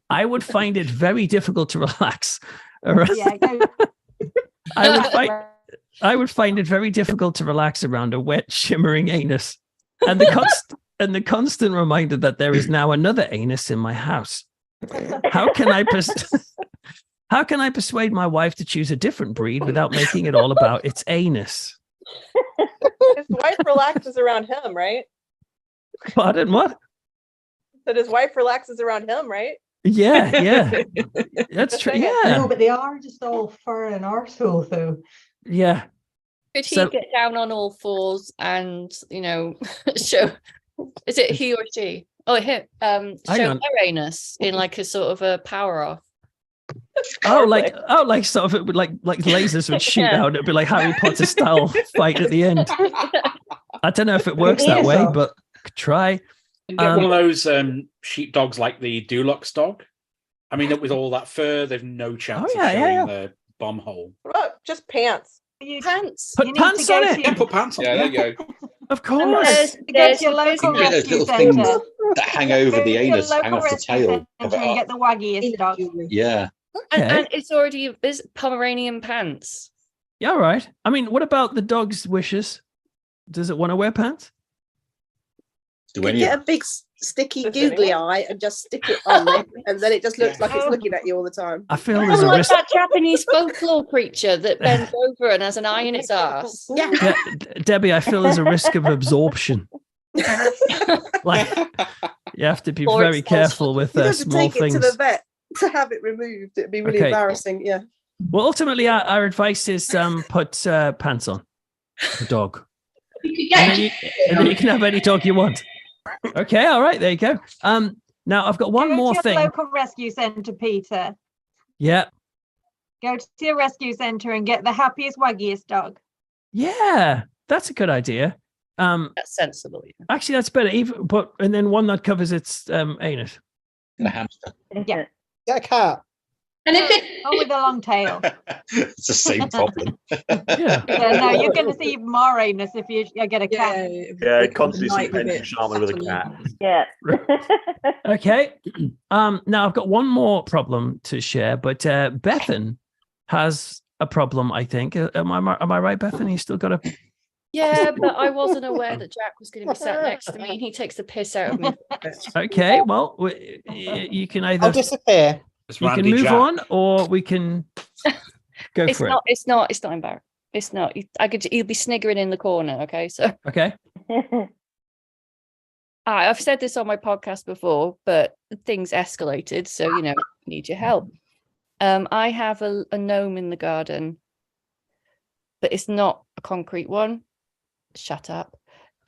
I would find it very difficult to relax. Yeah, I would find it very difficult to relax around a wet, shimmering anus, and the constant reminder that there is now another anus in my house. How can I persuade my wife to choose a different breed without making it all about its anus? His wife relaxes around him, right? Pardon, what? That his wife relaxes around him, right? Yeah. That's true. Yeah. No, but they are just all fur and arsehole, though. Yeah. Could he get down on all fours and, show? Is it he or she? Oh, him. Show their anus in like a sort of a power off. like sort of it would like lasers would shoot out. It'd be like Harry Potter style fight at the end. I don't know if it works that way, but try. You get one of those sheepdogs like the Dulux dog. I mean, with all that fur, they've no chance of showing their bum hole. What about just pants? Pants. Put pants on it. Yeah, put pants on. Yeah, there you go. Of course. Get your local Get those rescue little things centre. that hang over the anus, hang off the tail. And get the waggiest dog. Yeah. And it's already Pomeranian pants. Yeah, all right. I mean, what about the dog's wishes? Does it want to wear pants? You could get a big sticky googly eye and just stick it on it, and then it just looks like it's looking at you all the time. I feel there's a like risk. that Japanese folklore creature that bends over and has an eye in its ass. Yeah. Debbie, I feel there's a risk of absorption. Like, you have to be very careful with You have to small take things. it to the vet to have it removed. It'd be really embarrassing. Yeah. Well, ultimately, our advice is put pants on the dog. And then you can have any dog you want. Okay, all right, there you go. Now I've got one more to thing. your local rescue centre, Peter. Yeah. Go to your rescue centre and get the happiest, waggiest dog. Yeah, that's a good idea. That's sensible. Yeah. Actually, that's better. And then one that covers its anus. And a hamster. Yeah. Get a cat. And if it with a long tail. It's the same problem. Yeah. No, you're going to see even more anus if you get a cat. Yeah, constantly some pension shaman with a cat. Yeah. Okay. Now I've got one more problem to share, but Bethan has a problem, I think. Am I right, Bethan? He's still got a... Yeah, but I wasn't aware that Jack was going to be sat next to me, and he takes the piss out of me. Okay, well, you can either... I'll disappear. You can move on, or we can go for it. It's not embarrassing. It's not. He'll be sniggering in the corner. Okay, so. Okay. I've said this on my podcast before, but things escalated, so need your help. I have a gnome in the garden, but it's not a concrete one. Shut up.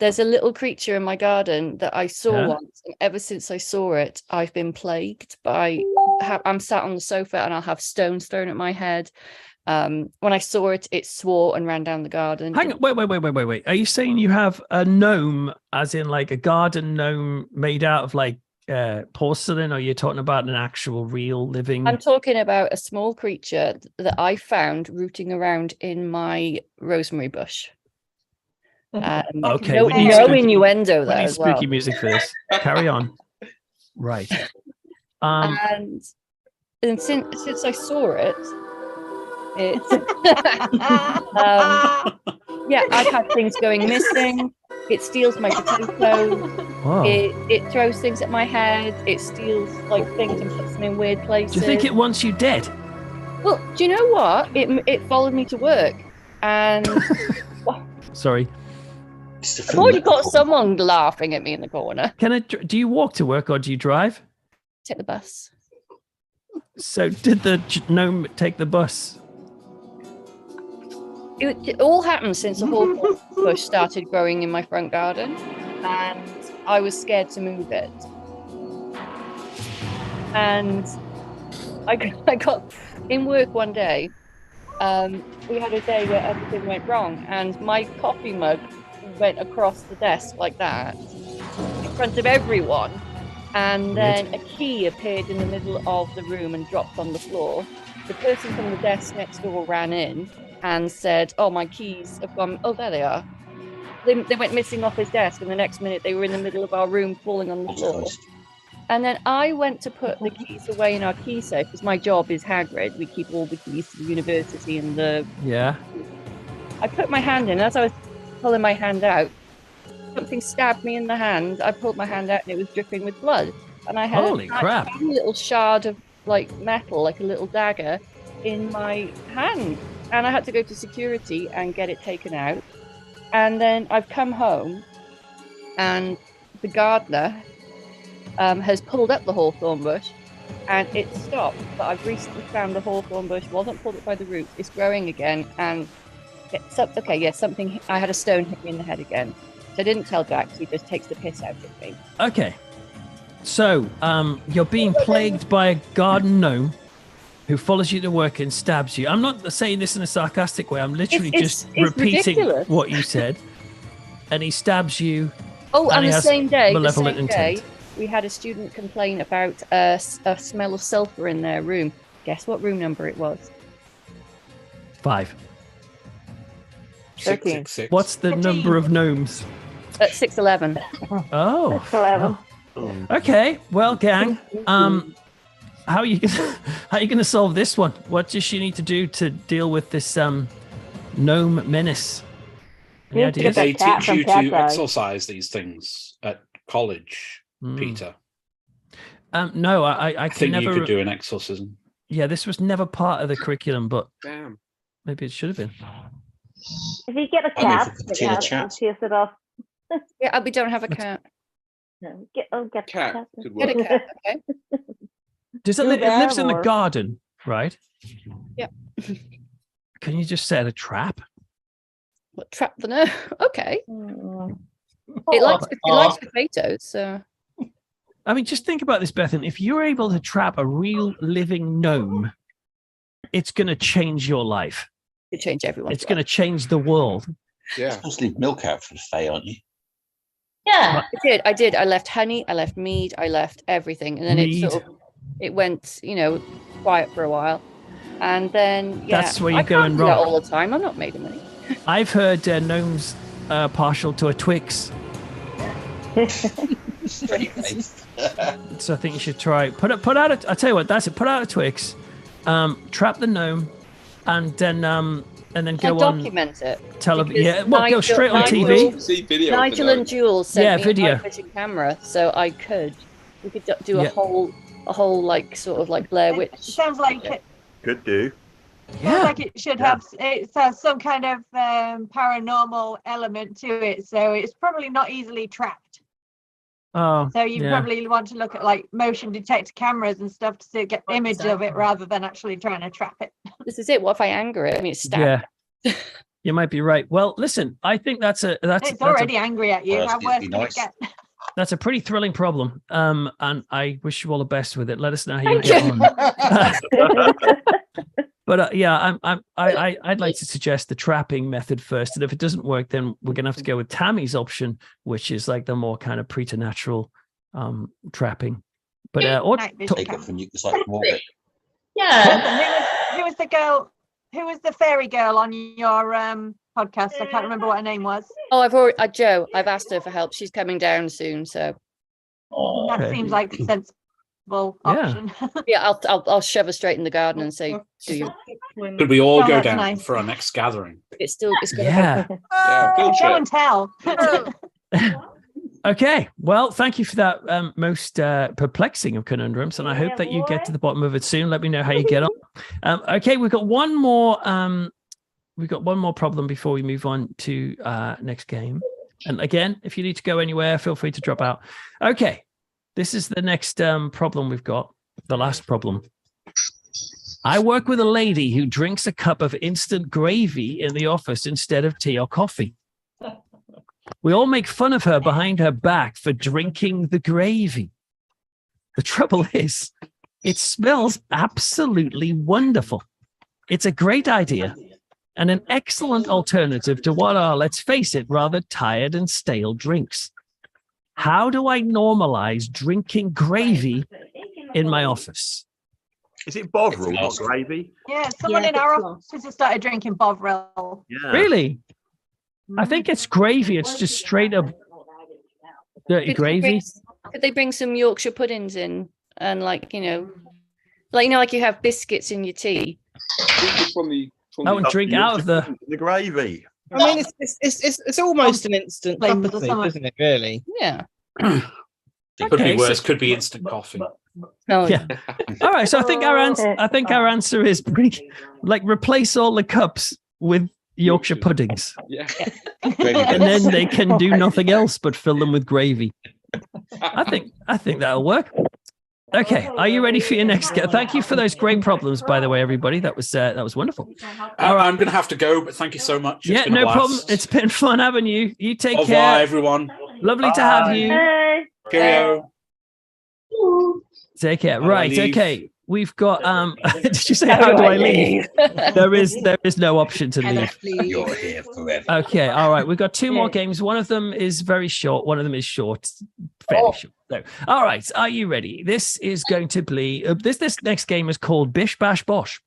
There's a little creature in my garden that I saw once, and ever since I saw it, I've been plagued by I'm sat on the sofa and I'll have stones thrown at my head. When I saw it, it swore and ran down the garden. Hang on, wait. Are you saying you have a gnome, as in like a garden gnome made out of like porcelain, or are you talking about an actual real living? I'm talking about a small creature that I found rooting around in my rosemary bush. Okay, no innuendo there as well. Spooky music for this. Carry on. Right. And since I saw it, yeah, I've had things going missing. It steals my potato. It throws things at my head. It steals like things and puts them in weird places. Do you think it wants you dead? Well, do you know what? It followed me to work, and sorry, I've already got someone laughing at me in the corner. Do you walk to work or do you drive? Take the bus. So did the gnome take the bus? It all happened since the hawthorn bush started growing in my front garden, and I was scared to move it. And I got in work one day. We had a day where everything went wrong, and my coffee mug went across the desk like that in front of everyone. And then a key appeared in the middle of the room and dropped on the floor. The person from the desk next door ran in and said, "Oh, my keys have gone." Oh, there they are. They went missing off his desk, and the next minute they were in the middle of our room falling on the floor. And then I went to put the keys away in our key safe, because my job is Hagrid. We keep all the keys to the university and the... Yeah. I put my hand in. As I was pulling my hand out, something stabbed me in the hand. I pulled my hand out and it was dripping with blood. And I had a little shard of like metal, like a little dagger, in my hand. And I had to go to security and get it taken out. And then I've come home, and the gardener has pulled up the hawthorn bush, and it stopped. But I've recently found the hawthorn bush wasn't pulled up by the roots. It's growing again, and something. I had a stone hit me in the head again. So I didn't tell Jack. He just takes the piss out of me. Okay, so you're being plagued by a garden gnome who follows you to work and stabs you. I'm not saying this in a sarcastic way. I'm literally just repeating ridiculous. What you said. And he stabs you. Oh, and the same day, intent. We had a student complain about a smell of sulfur in their room. Guess what room number it was? 5. 13. What's the number of gnomes? 611. Oh. 611. Okay. Well, gang, how are you gonna solve this one? What does she need to do to deal with this gnome menace? Any ideas? They teach you to exorcise these things at college, Peter. No, I think never... you could do an exorcism. Yeah, this was never part of the curriculum, but Damn. Maybe it should have been. If you get a cat, chase it off. Yeah, we don't have a cat. No, get a cat. Get a cat, okay. Does it lives in the garden, right? Yeah. Can you just set a trap? What, trap the nerve? Okay. It likes potatoes, so. I mean, just think about this, Bethan. If you're able to trap a real living gnome, it's going to change your life. It change everyone. It's going to change the world. Yeah. You're supposed to leave milk out for the Fae, aren't you? Yeah, I did. I left honey, I left mead, I left everything, and then it went, quiet for a while, and then that's where you're going wrong. That all the time. I'm not made of money. I've heard gnomes partial to a Twix. So I think you should try put out. I tell you what, that's it. Put out a Twix, trap the gnome, and then go on. Document it. Go straight on TV. See video. Nigel and Jules sent me video. a night vision camera, so we could do a whole like sort of like Blair Witch. It sounds like it. Could do. Sounds like it should have. It has some kind of paranormal element to it, so it's probably not easily trapped. Oh, so you probably want to look at like motion detector cameras and stuff to get an image of it rather than actually trying to trap it. This is it. What if I anger it? I mean, it's stabbed. Yeah, you might be right. Well, listen, I think it's already angry at you. How worse can it get? That's a pretty thrilling problem. And I wish you all the best with it. Let us know how you get on. But yeah, I'd like to suggest the trapping method first. And if it doesn't work, then we're going to have to go with Tammy's option, which is like the more kind of preternatural trapping. But take it from you, it's like Morgan. Yeah. Who was the girl? Who was the fairy girl on your podcast? I can't remember what her name was. Oh, I've already Joe. I've asked her for help. She's coming down soon, so That seems like a sensible option. Yeah, I'll shove her straight in the garden and say, "Do you?" Could we all go down for our next gathering? It's gonna Show and tell. Okay, well, thank you for that most perplexing of conundrums, and I hope that you get to the bottom of it soon. Let me know how you get on. Okay, we've got one more. We've got one more problem before we move on to next game. And again, if you need to go anywhere, feel free to drop out. Okay, this is the next problem we've got. The last problem. I work with a lady who drinks a cup of instant gravy in the office instead of tea or coffee. We all make fun of her behind her back for drinking the gravy. The trouble is, it smells absolutely wonderful. It's a great idea and an excellent alternative to what are, let's face it, rather tired and stale drinks. How do I normalize drinking gravy in my office? Is it Bovril, not gravy? Yeah, someone in our office has started drinking Bovril. Yeah. Really? I think it's gravy. It's just straight up dirty gravy. Could they bring some Yorkshire puddings in and like you you have biscuits in your tea? And drink out of the gravy. I mean, it's almost an instant cup of tea, isn't it? Really? Yeah. It could be worse. Could be instant coffee. Yeah. All right. So I think our answer is like replace all the cups with Yorkshire puddings. Yeah. And then they can do nothing else but fill them with gravy. I think that'll work. Okay, are you ready for your next game? Thank you for those great problems, by the way, everybody. That was wonderful. I'm going to have to go, but thank you so much. Yeah, no problem. It's been fun having you. You take Au revoir, care, everyone. Lovely to have you. Cheerio. Take care. Right. Okay. We've got. Did you say how do I leave? There is no option to leave. You're here forever. Okay. All right. We've got two more games. One of them is very short. One of them is short, fairly short. So, all right. Are you ready? This is going to be this next game is called Bish Bash Bosh.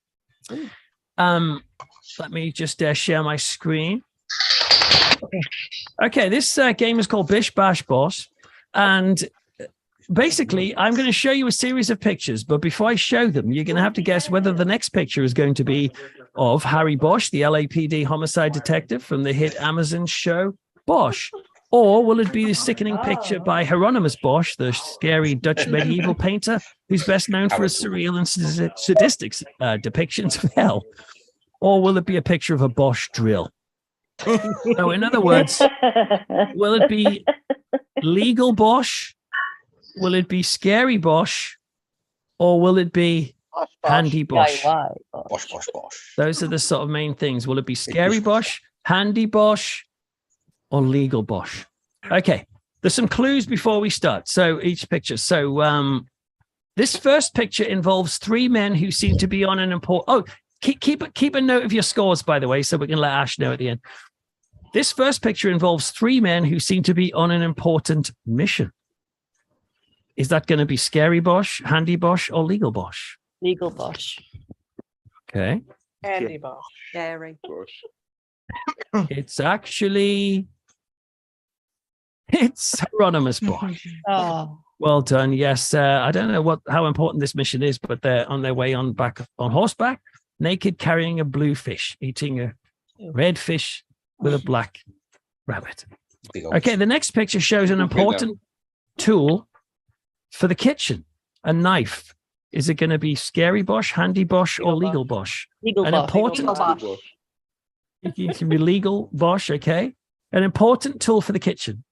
Let me just share my screen. Okay. This game is called Bish Bash Bosh, and basically, I'm going to show you a series of pictures, but before I show them, you're going to have to guess whether the next picture is going to be of Harry Bosch, the LAPD homicide detective from the hit Amazon show Bosch, or will it be the sickening picture by Hieronymus Bosch, the scary Dutch medieval painter who's best known for his surreal and sadistic depictions of hell, or will it be a picture of a Bosch drill? So, in other words, will it be legal Bosch? Will it be scary Bosch, or will it be handy Bosch? Bosch, Bosch, Bosch. Those are the sort of main things. Will it be scary Bosch, handy Bosch, or legal Bosch? Okay, there's some clues before we start. So each picture. So this first picture involves three men who seem to be on an important. Oh, keep a note of your scores, by the way, so we can let Ash know at the end. This first picture involves three men who seem to be on an important mission. Is that going to be scary Bosch, handy Bosch, or legal Bosch? Legal Bosch. Okay. Handy Bosch. Scary. It's Hieronymus Bosch. Oh. Well done. Yes. I don't know how important this mission is, but they're on their way on horseback, naked, carrying a blue fish, eating a red fish with a black rabbit. Okay. The next picture shows an important tool for the kitchen, a knife. Is it going to be scary Bosch, handy Bosch, or legal Bosch? Legal An Bosch. important. It can be legal Bosch. Okay, an important tool for the kitchen.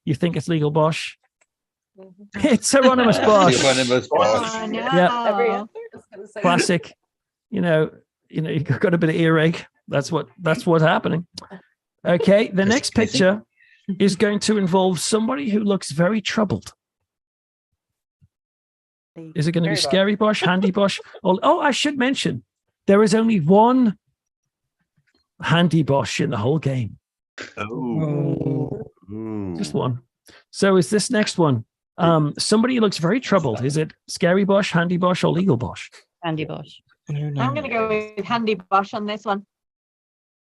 You think it's legal Bosch? It's Hieronymus Bosch. Hieronymus Bosch. Oh, no. Yeah. Classic. You've got a bit of earache. That's what's happening. Okay, the next picture is going to involve somebody who looks very troubled. Is it going to be Scary Bosch, Handy Bosch? Oh, I should mention, there is only one Handy Bosch in the whole game. Oh. Just one. So is this next one? Somebody who looks very troubled. Is it Scary Bosch, Handy Bosch, or Legal Bosch? Handy Bosch. I'm going to go with Handy Bosch on this one.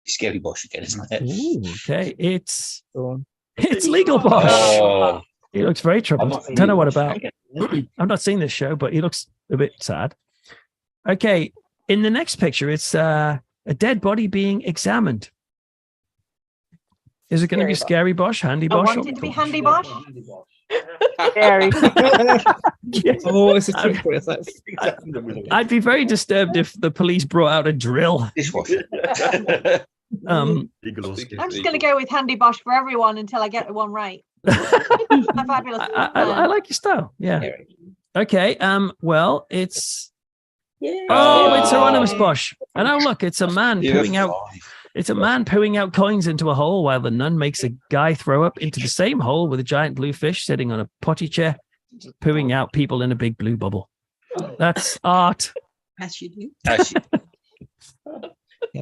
Scary Bosch again, isn't it? Ooh, okay, it's Legal Bosch. Oh. He looks very troubled. Don't know what about. I've not seen this show, but he looks a bit sad. Okay, in the next picture, it's a dead body being examined. Is it going to be Scary Bosch, Handy Bosch? I want it to be Handy Bosch. Scary. Oh, it's a trick quiz. I'd be very disturbed if the police brought out a drill. Dishwasher. I'm just going to go with Handy Bosch for everyone until I get the one right. Fabulous. I like your style. Yeah. Okay. Well, it's it's Hieronymus Bosch. And oh look, it's a man pooing out. It's a man pooing out coins into a hole while the nun makes a guy throw up into the same hole with a giant blue fish sitting on a potty chair, pooing out people in a big blue bubble. That's art. As you do. As you do.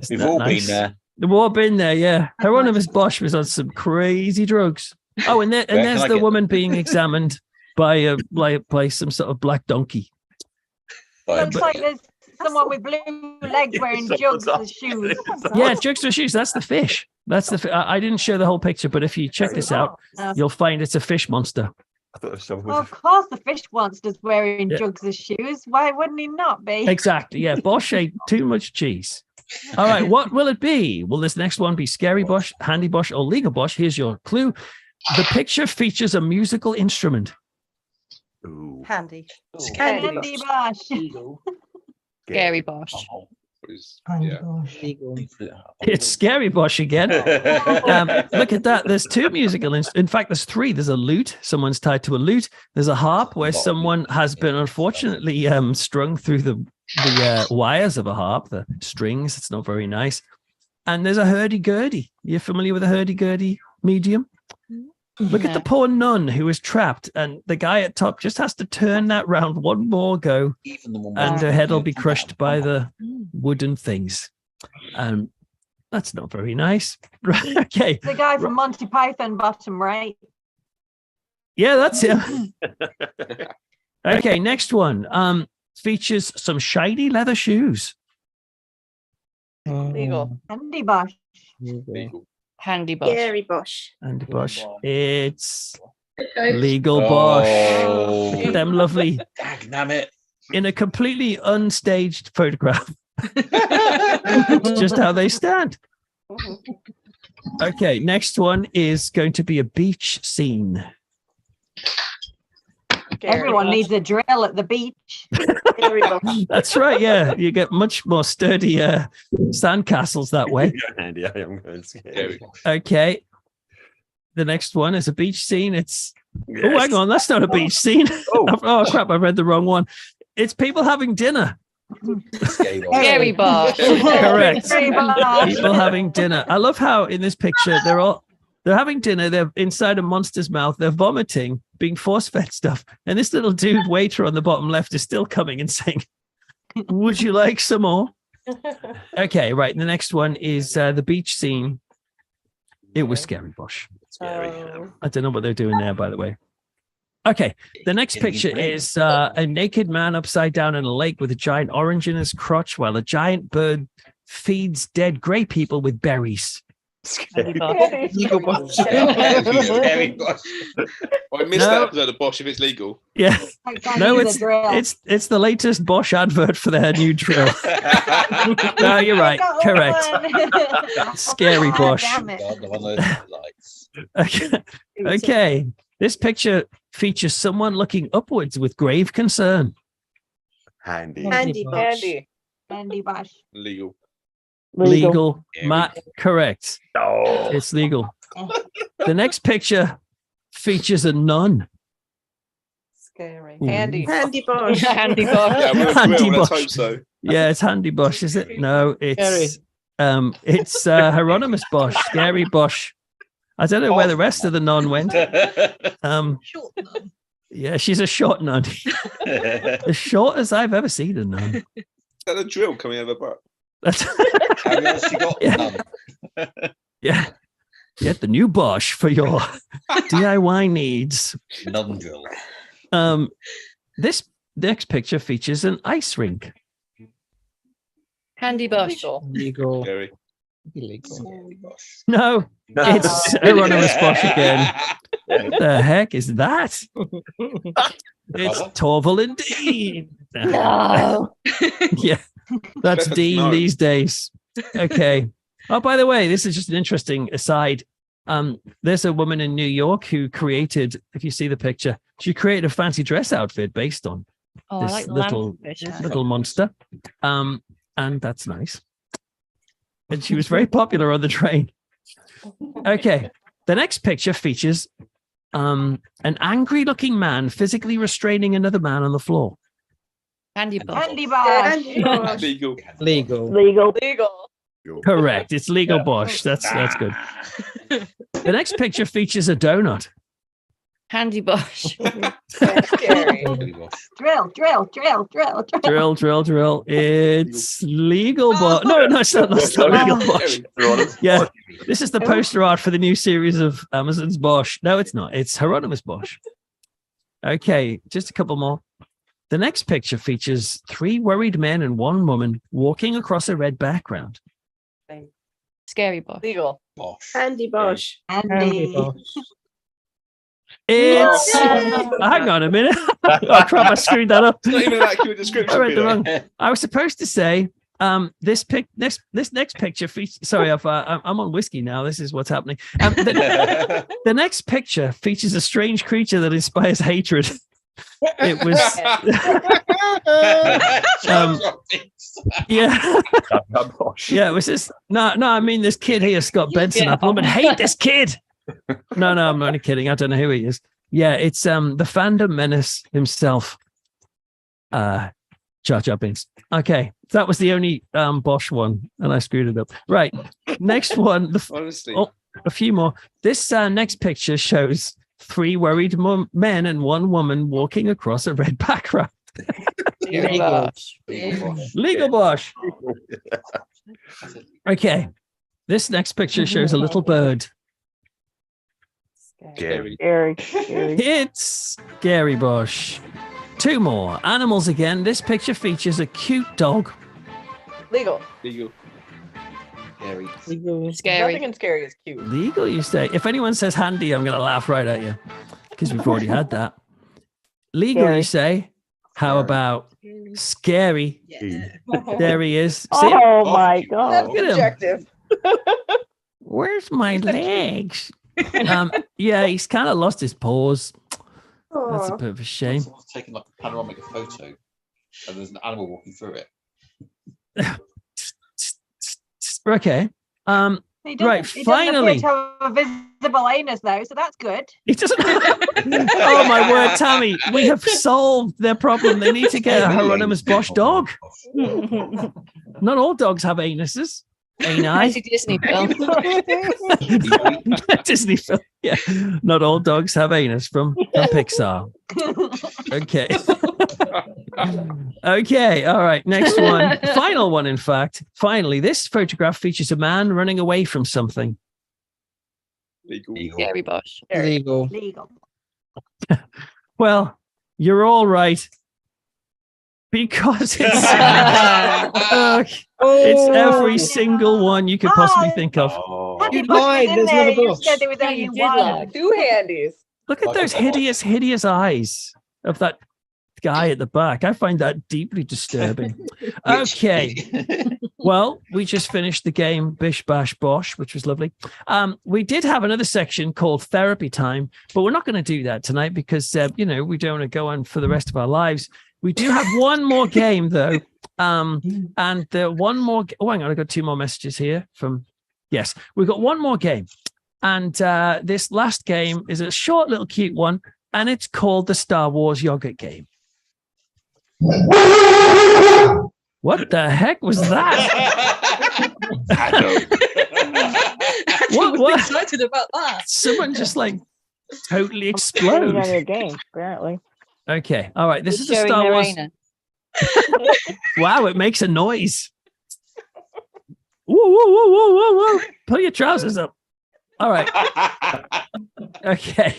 We've all been there. We've all been there, yeah. Hieronymus Bosch was on some crazy drugs. Oh, and there's the woman being examined by some sort of black donkey. Looks like there's someone with blue legs wearing jugs as shoes. Yeah, jugs for shoes. That's the fish. That's the. I didn't show the whole picture, but if you check this out, you'll find it's a fish monster. I thought it was someone. Well, of course, the fish monster's wearing jugs as shoes. Why wouldn't he not be? Exactly. Yeah, Bosch ate too much cheese. All right, what will it be? Will this next one be Scary Bosch, Handy Bosch, or Legal Bosch? Here's your clue. The picture features a musical instrument. Ooh. Handy. Handy Bosch. Scary Bosch. It's Scary Bosch again. Look at that. There's two musical instruments. In fact, there's three. There's a lute. Someone's tied to a lute. There's a harp where someone has been unfortunately strung through the wires of a harp, the strings. It's not very nice. And there's a hurdy-gurdy. You're familiar with a hurdy-gurdy medium? Look at the poor nun who is trapped, and the guy at top just has to turn that round one more go, and her head will be crushed by the wooden things. That's not very nice. Right, okay. The guy from Monty Python, bottom right. Yeah, that's him. Okay, next one. Features some shiny leather shoes. Legal. Handy Bosch. Handy Bosch. Scary Bosch. Handy Bosch. It's Legal Bosch. Look at them lovely. Damn it. In a completely unstaged photograph. It's just how they stand. Okay, next one is going to be a beach scene. Everyone needs a drill at the beach. That's right, yeah. You get much more sturdy sandcastles that way. Andy, I am going scary. Okay. The next one is a beach scene. It's oh, hang on, that's not a beach scene. Oh crap, I read the wrong one. It's people having dinner. Scary Bosch. Correct. People having dinner. I love how in this picture they're having dinner, they're inside a monster's mouth, they're vomiting, being force-fed stuff. And this little dude waiter on the bottom left is still coming and saying, would you like some more? Okay, right. The next one is the beach scene. It was Scary Bosch. I don't know what they're doing there, by the way. Okay, the next picture is a naked man upside down in a lake with a giant orange in his crotch while a giant bird feeds dead gray people with berries. Scary Bosch. Scary Bosch. I missed that episode of Bosch if it's legal. Yeah. No, it's the latest Bosch advert for their new drill. No, you're right. Correct. Scary Bosch. Okay. This picture features someone looking upwards with grave concern. Handy Bosch. Legal. Matt, correct. Oh. It's legal. The next picture features a nun. Scary. Handy Bosch. Handy Yeah, Bosch. Handy let's Bosch. hope so. Yeah, it's Handy Bosch, is it? No, it's Hieronymus Bosch, Scary Bosch. I don't know where the rest of the nun went. Short nun. Yeah, she's a short nun. As short as I've ever seen a nun. Is that a drill coming out of her butt? Have you actually got none? Yeah. Get the new BOSCH for your DIY needs. Nun drill. This next picture features an ice rink. Handy BOSCH. Legal. Very. Illegal. No, it's Hieronymus Bosch again. What the heck is that? It's Torval indeed. No. Yeah, that's Dean these days. Okay. Oh, by the way, this is just an interesting aside. There's a woman in New York who created, if you see the picture, she created a fancy dress outfit based on this I like little monster. And that's nice. And she was very popular on the train. Okay. The next picture features an angry-looking man physically restraining another man on the floor. Handy BOSCH. Handy BOSCH. Legal. Legal. Legal. Legal. Correct. It's legal BOSCH. That's good. The next picture features a donut. Handy BOSCH. Scary. Drill. It's legal BOSCH. No, it's not legal BOSCH. Yeah, this is the poster art for the new series of Amazon's BOSCH. No, it's not. It's Hieronymus Bosch. Okay, just a couple more. The next picture features 3 worried men and 1 woman walking across a red background. Scary BOSCH. Legal. Bosh. Handy BOSCH. Handy. It's hang on a minute. Oh crap, I screwed that up. It's not even an accurate description. I read the wrong. I was supposed to say this next picture features, sorry, I'm on whiskey now. This is what's happening. The next picture features a strange creature that inspires hatred. It was yeah. Yeah, it was this I mean this kid here, Scott Benson. I would hate this kid. No, I'm only kidding. I don't know who he is. Yeah, it's the fandom menace himself. Jar Jar Binks. Okay, that was the only Bosch one, and I screwed it up. Right, next one. Honestly, a few more. This next picture shows 3 worried men and 1 woman walking across a red background. Legal Bosch. Okay, this next picture shows a little bird. Scary. It's Scary Bosch. 2 more animals again. This picture features a cute dog. Legal. Scary. Scary. Nothing in scary is cute. Legal, you say. If anyone says handy, I'm going to laugh right at you because we've already had that. Legal, Scary. you say. How about scary? Yeah. There he is. See? Oh my god. Look at him. Objective. Where's my legs? Yeah, he's kind of lost his paws. That's a bit of a shame. Someone's taken like a panoramic photo and there's an animal walking through it. Okay. He Right, he finally. doesn't appear to have a visible anus though, so that's good. He doesn't. Oh my word, Tammy! We have solved their problem. They need to get a Hieronymus Bosch dog. Not all dogs have anuses. Nice Disney film. Disney film. Yeah. Not all dogs have anus from Pixar. Okay. Okay. All right. Next one. Final one, in fact. Finally, this photograph features a man running away from something. Legal. Scary Bosch. Legal. Well, you're all right. Because it's it's every single one you could possibly think of. You lied. There's there. another You Bosch. said there was only one. 2 handies. Look at those hideous eyes of that guy at the back. I find that deeply disturbing. Okay. Well, we just finished the game Bish Bash Bosh, which was lovely. We did have another section called Therapy Time, but we're not going to do that tonight because, we don't want to go on for the rest of our lives. We do have one more game, though. And the one more... Oh, hang on. I got 2 more messages here from... Yes, we've got one more game. And this last game is a short little cute one, and it's called the Star Wars Yogurt Game. What the heck was that? What? Excited about that. Someone just like totally Getting explode. on your game, apparently. Okay. All right. This is the Showing Star their Wars. anus. Wow, it makes a noise. Whoa, whoa, whoa, whoa, whoa, whoa. Pull your trousers up. All right. Okay.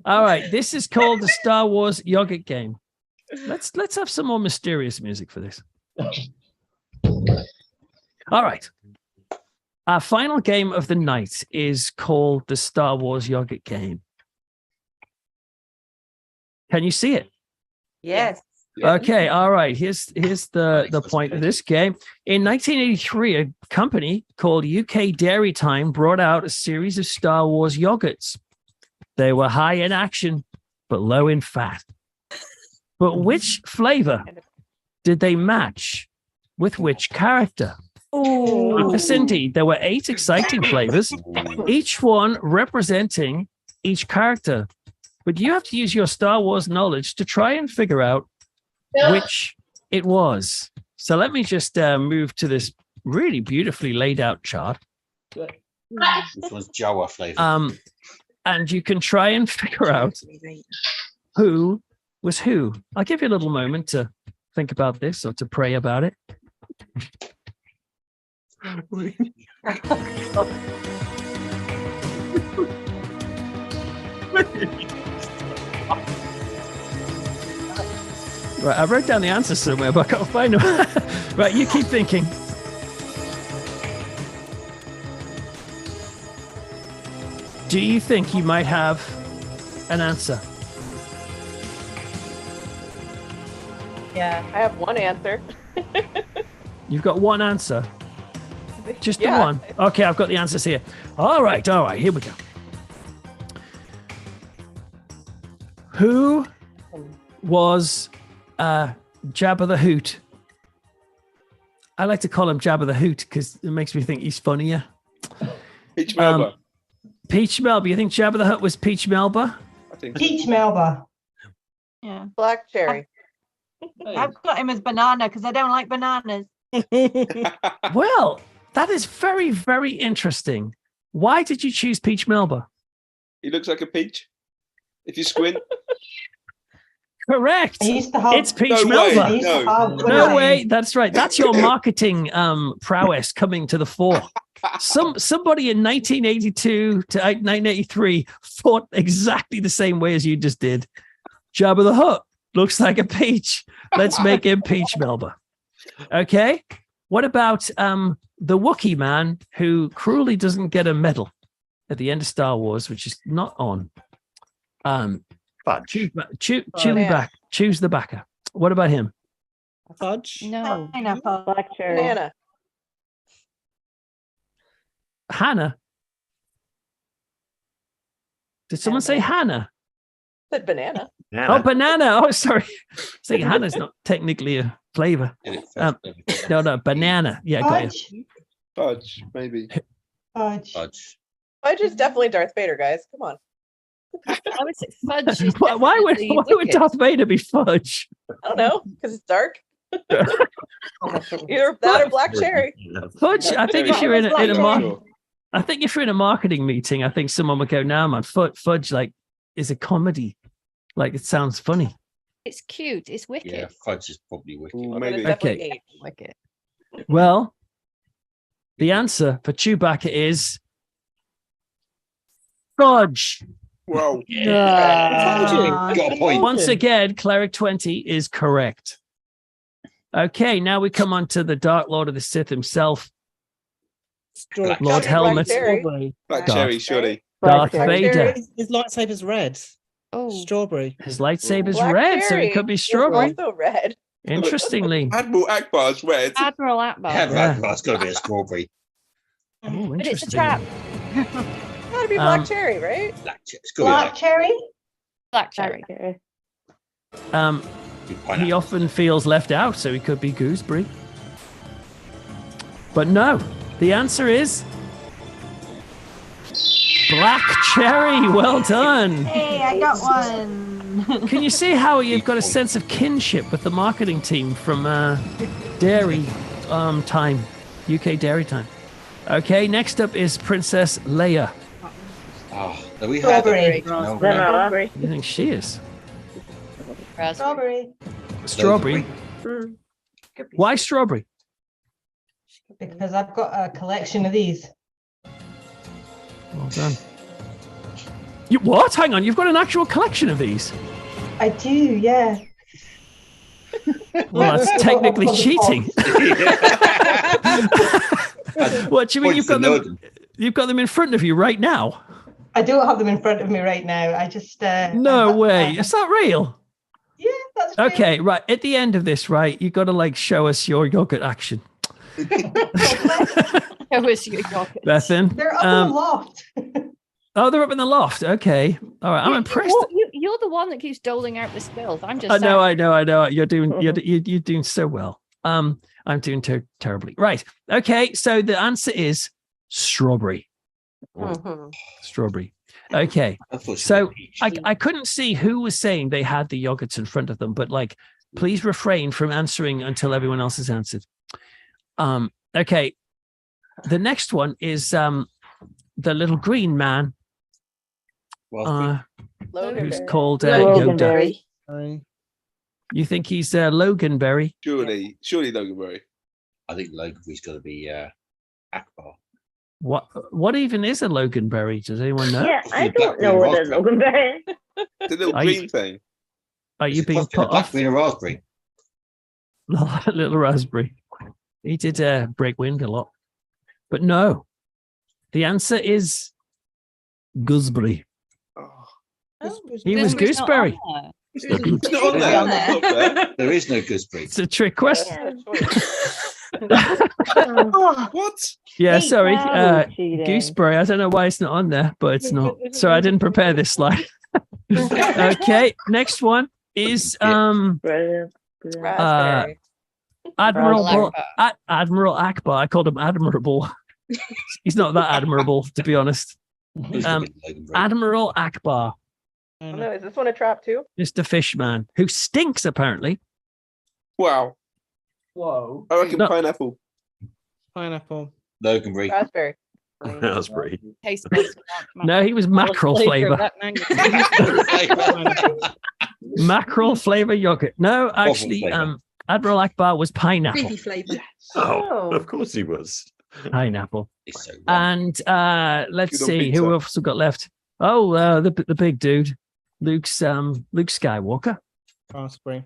All right. This is called the Star Wars Yogurt Game. Let's have some more mysterious music for this. All right. Our final game of the night is called the Star Wars Yogurt Game. Can you see it? Yes. Okay, all right. Here's the point of this game. In 1983, a company called UK Dairy Time brought out a series of Star Wars yogurts. They were high in action, but low in fat. But which flavor did they match with which character? Yes, indeed. There were 8 exciting flavors, each one representing each character. But you have to use your Star Wars knowledge to try and figure out which it was. So let me just move to this really beautifully laid out chart. This one's Jawa flavour. And you can try and figure out who was who. I'll give you a little moment to think about this or to pray about it. Right, I wrote down the answer somewhere, but I can't find them. Right, you keep thinking. Do you think you might have an answer? Yeah, I have one answer. You've got one answer. Just the one. Okay, I've got the answers here. All right, here we go. Who was Jabba the Hoot? I like to call him Jabba the Hoot because it makes me think he's funnier. Peach Melba. Peach Melba. You think Jabba the Hutt was Peach Melba? I think Peach Melba. Yeah. Black cherry. I've got him as banana because I don't like bananas. Well, that is very, very interesting. Why did you choose Peach Melba? He looks like a peach. If you squint. Correct. It's Peach No Melba. way, no. No way. That's right. That's your marketing prowess coming to the fore. Somebody in 1982 to 1983 thought exactly the same way as you just did. Jabba the Hutt looks like a peach. Let's make him Peach Melba. Okay. What about the Wookiee man who cruelly doesn't get a medal at the end of Star Wars, which is not on? Choose the backer. What about him? Fudge. No. Pineapple. Black cherry. Banana. Hannah. Did someone say Hannah? Said banana. Oh, banana. Oh, sorry. See, Hannah's not technically a flavor. No, banana. Yeah, got you. Fudge, maybe. Fudge. Fudge is definitely Darth Vader, guys. Come on. I would say fudge. Is Why would Darth Vader be fudge? I don't know, because it's dark. Either that or black cherry. Fudge. I think if you're in a marketing meeting, I think someone would go, "No, man, fudge like is a comedy. Like it sounds funny. It's cute. It's wicked. Yeah, fudge is probably wicked. Maybe. Okay. Wicked. Well, the answer for Chewbacca is fudge. Whoa. Got a point. Once again, Cleric 20 is correct. Okay, now we come on to the Dark Lord of the Sith himself. Lord Helmet. Black cherry, surely. Darth Vader. His lightsaber's red. Oh, strawberry. His lightsaber's Black red, so cherry it could be is strawberry. also red. Interestingly. Admiral Akbar's red. Admiral Akbar. It's got to be a strawberry. Oh, But it's a interesting. trap. Gotta be black cherry, right? Black cherry. Black cherry. He often feels left out, so he could be gooseberry. But no, the answer is black cherry. Well done. Hey, I got one. Can you see how you've got a sense of kinship with the marketing team from Dairy Time, UK Dairy Time? Okay, next up is Princess Leia. Oh, are we Strawberry. Strawberry. You think she is? Strawberry. Strawberry. Mm. Why strawberry? Because I've got a collection of these. Well done. You what? Hang on, you've got an actual collection of these? I do, yeah. Well, that's technically cheating. What do you mean? You've got them? You've got them in front of you right now. I don't have them in front of me right now. I just no way. Is that real? Yeah, that's real. Okay, right. At the end of this, right, you got to like show us your yogurt action. Show us your yogurt. Bethan. They're up in the loft. Oh, they're up in the loft. Okay. All right. I'm impressed. You're the one that keeps doling out the spills. I'm just. I know. You're doing so well. I'm doing terribly. Right. Okay. So the answer is strawberry. Strawberry. Okay. So I couldn't see who was saying they had the yogurts in front of them, but like, please refrain from answering until everyone else has answered. Okay. The next one is the little green man. Who's called Yoda. You think he's Loganberry? Surely Loganberry. I think Loganberry's got to be Akbar. What even is a Loganberry? Does anyone know? Yeah, I don't know what a Loganberry is. The little green thing. Are you being put off? Blackberry and a raspberry. Little raspberry. He did break wind a lot. But no. The answer is gooseberry. He was gooseberry. It's not on there. There is no gooseberry. It's a trick question. What? Yeah, sorry. Gooseberry. I don't know why it's not on there, but it's not. Sorry, I didn't prepare this slide. Okay, next one is Raspberry. Admiral Akbar. I called him Admirable. He's not that admirable, to be honest. Admiral Akbar. Oh, no, is this one a trap too? Mr. Fishman, who stinks apparently. Wow. Whoa. I reckon pineapple. Pineapple. Loganberry. Raspberry. Raspberry. No, he was mackerel flavor. Mackerel flavor yogurt. No, actually, Admiral Akbar was pineapple. Flavor. Oh, of course he was. Pineapple. And let's see who else we got left. Oh, the big dude, Luke Skywalker. Raspberry.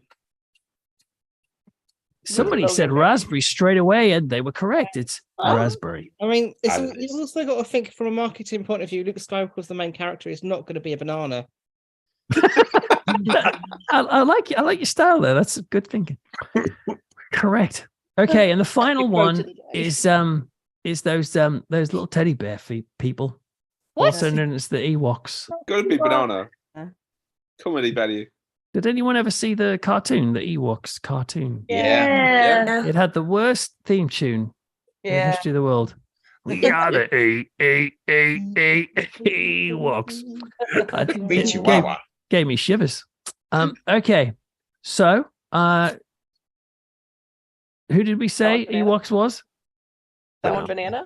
Somebody said raspberry straight away, and they were correct. It's raspberry. I mean, you've also got to think from a marketing point of view. Luke Skywalker's the main character. Is not going to be a banana. I like your style there. That's good thinking. Correct. Okay, and the final one is those little teddy bear people, also known as the Ewoks. Got to be banana. Comedy value. Did anyone ever see the cartoon, the Ewoks cartoon? Yeah. It had the worst theme tune in the history of the world. We are the Ewoks. It gave me shivers. Okay, so who did we say Ewoks was? That one banana?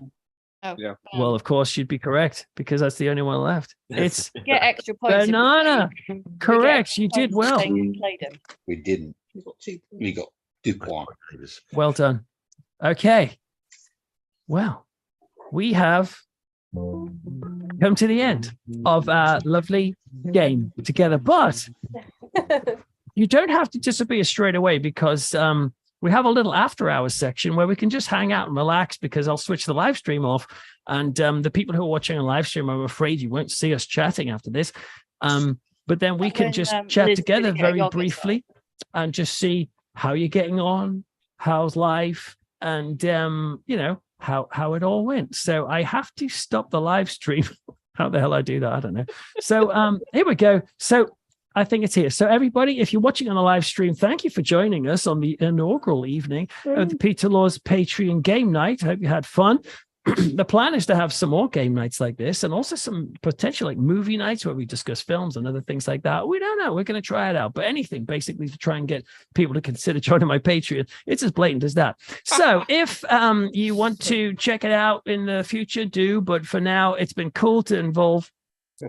Oh. Yeah. Well, of course, you'd be correct because that's the only one left. It's get extra points. banana. Correct. You did well. We didn't. We got two points. Well done. Okay. Well, we have come to the end of our lovely game together, but you don't have to disappear straight away because we have a little after hours section where we can just hang out and relax because I'll switch the live stream off. And the people who are watching on live stream, I'm afraid you won't see us chatting after this. But then we can just chat together very briefly and just see how you're getting on, how's life, and, how it all went. So I have to stop the live stream. How the hell I do that? I don't know. So here we go. So I think it's here. So everybody, if you're watching on the live stream, thank you for joining us on the inaugural evening of the Peter Law's Patreon game night. I hope you had fun. the plan is to have some more game nights like this, and also some potential like movie nights where we discuss films and other things like that. We don't know. We're going to try it out, but anything basically to try and get people to consider joining my Patreon. It's as blatant as that. So if you want to check it out in the future, do. But for now, it's been cool to involve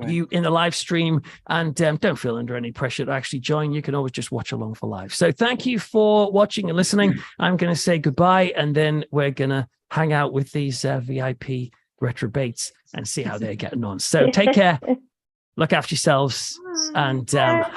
you in the live stream, and don't feel under any pressure to actually join. You can always just watch along for live. So thank you for watching and listening. I'm going to say goodbye, and then we're going to hang out with these VIP retrobates and see how they're getting on. So take care, look after yourselves, and have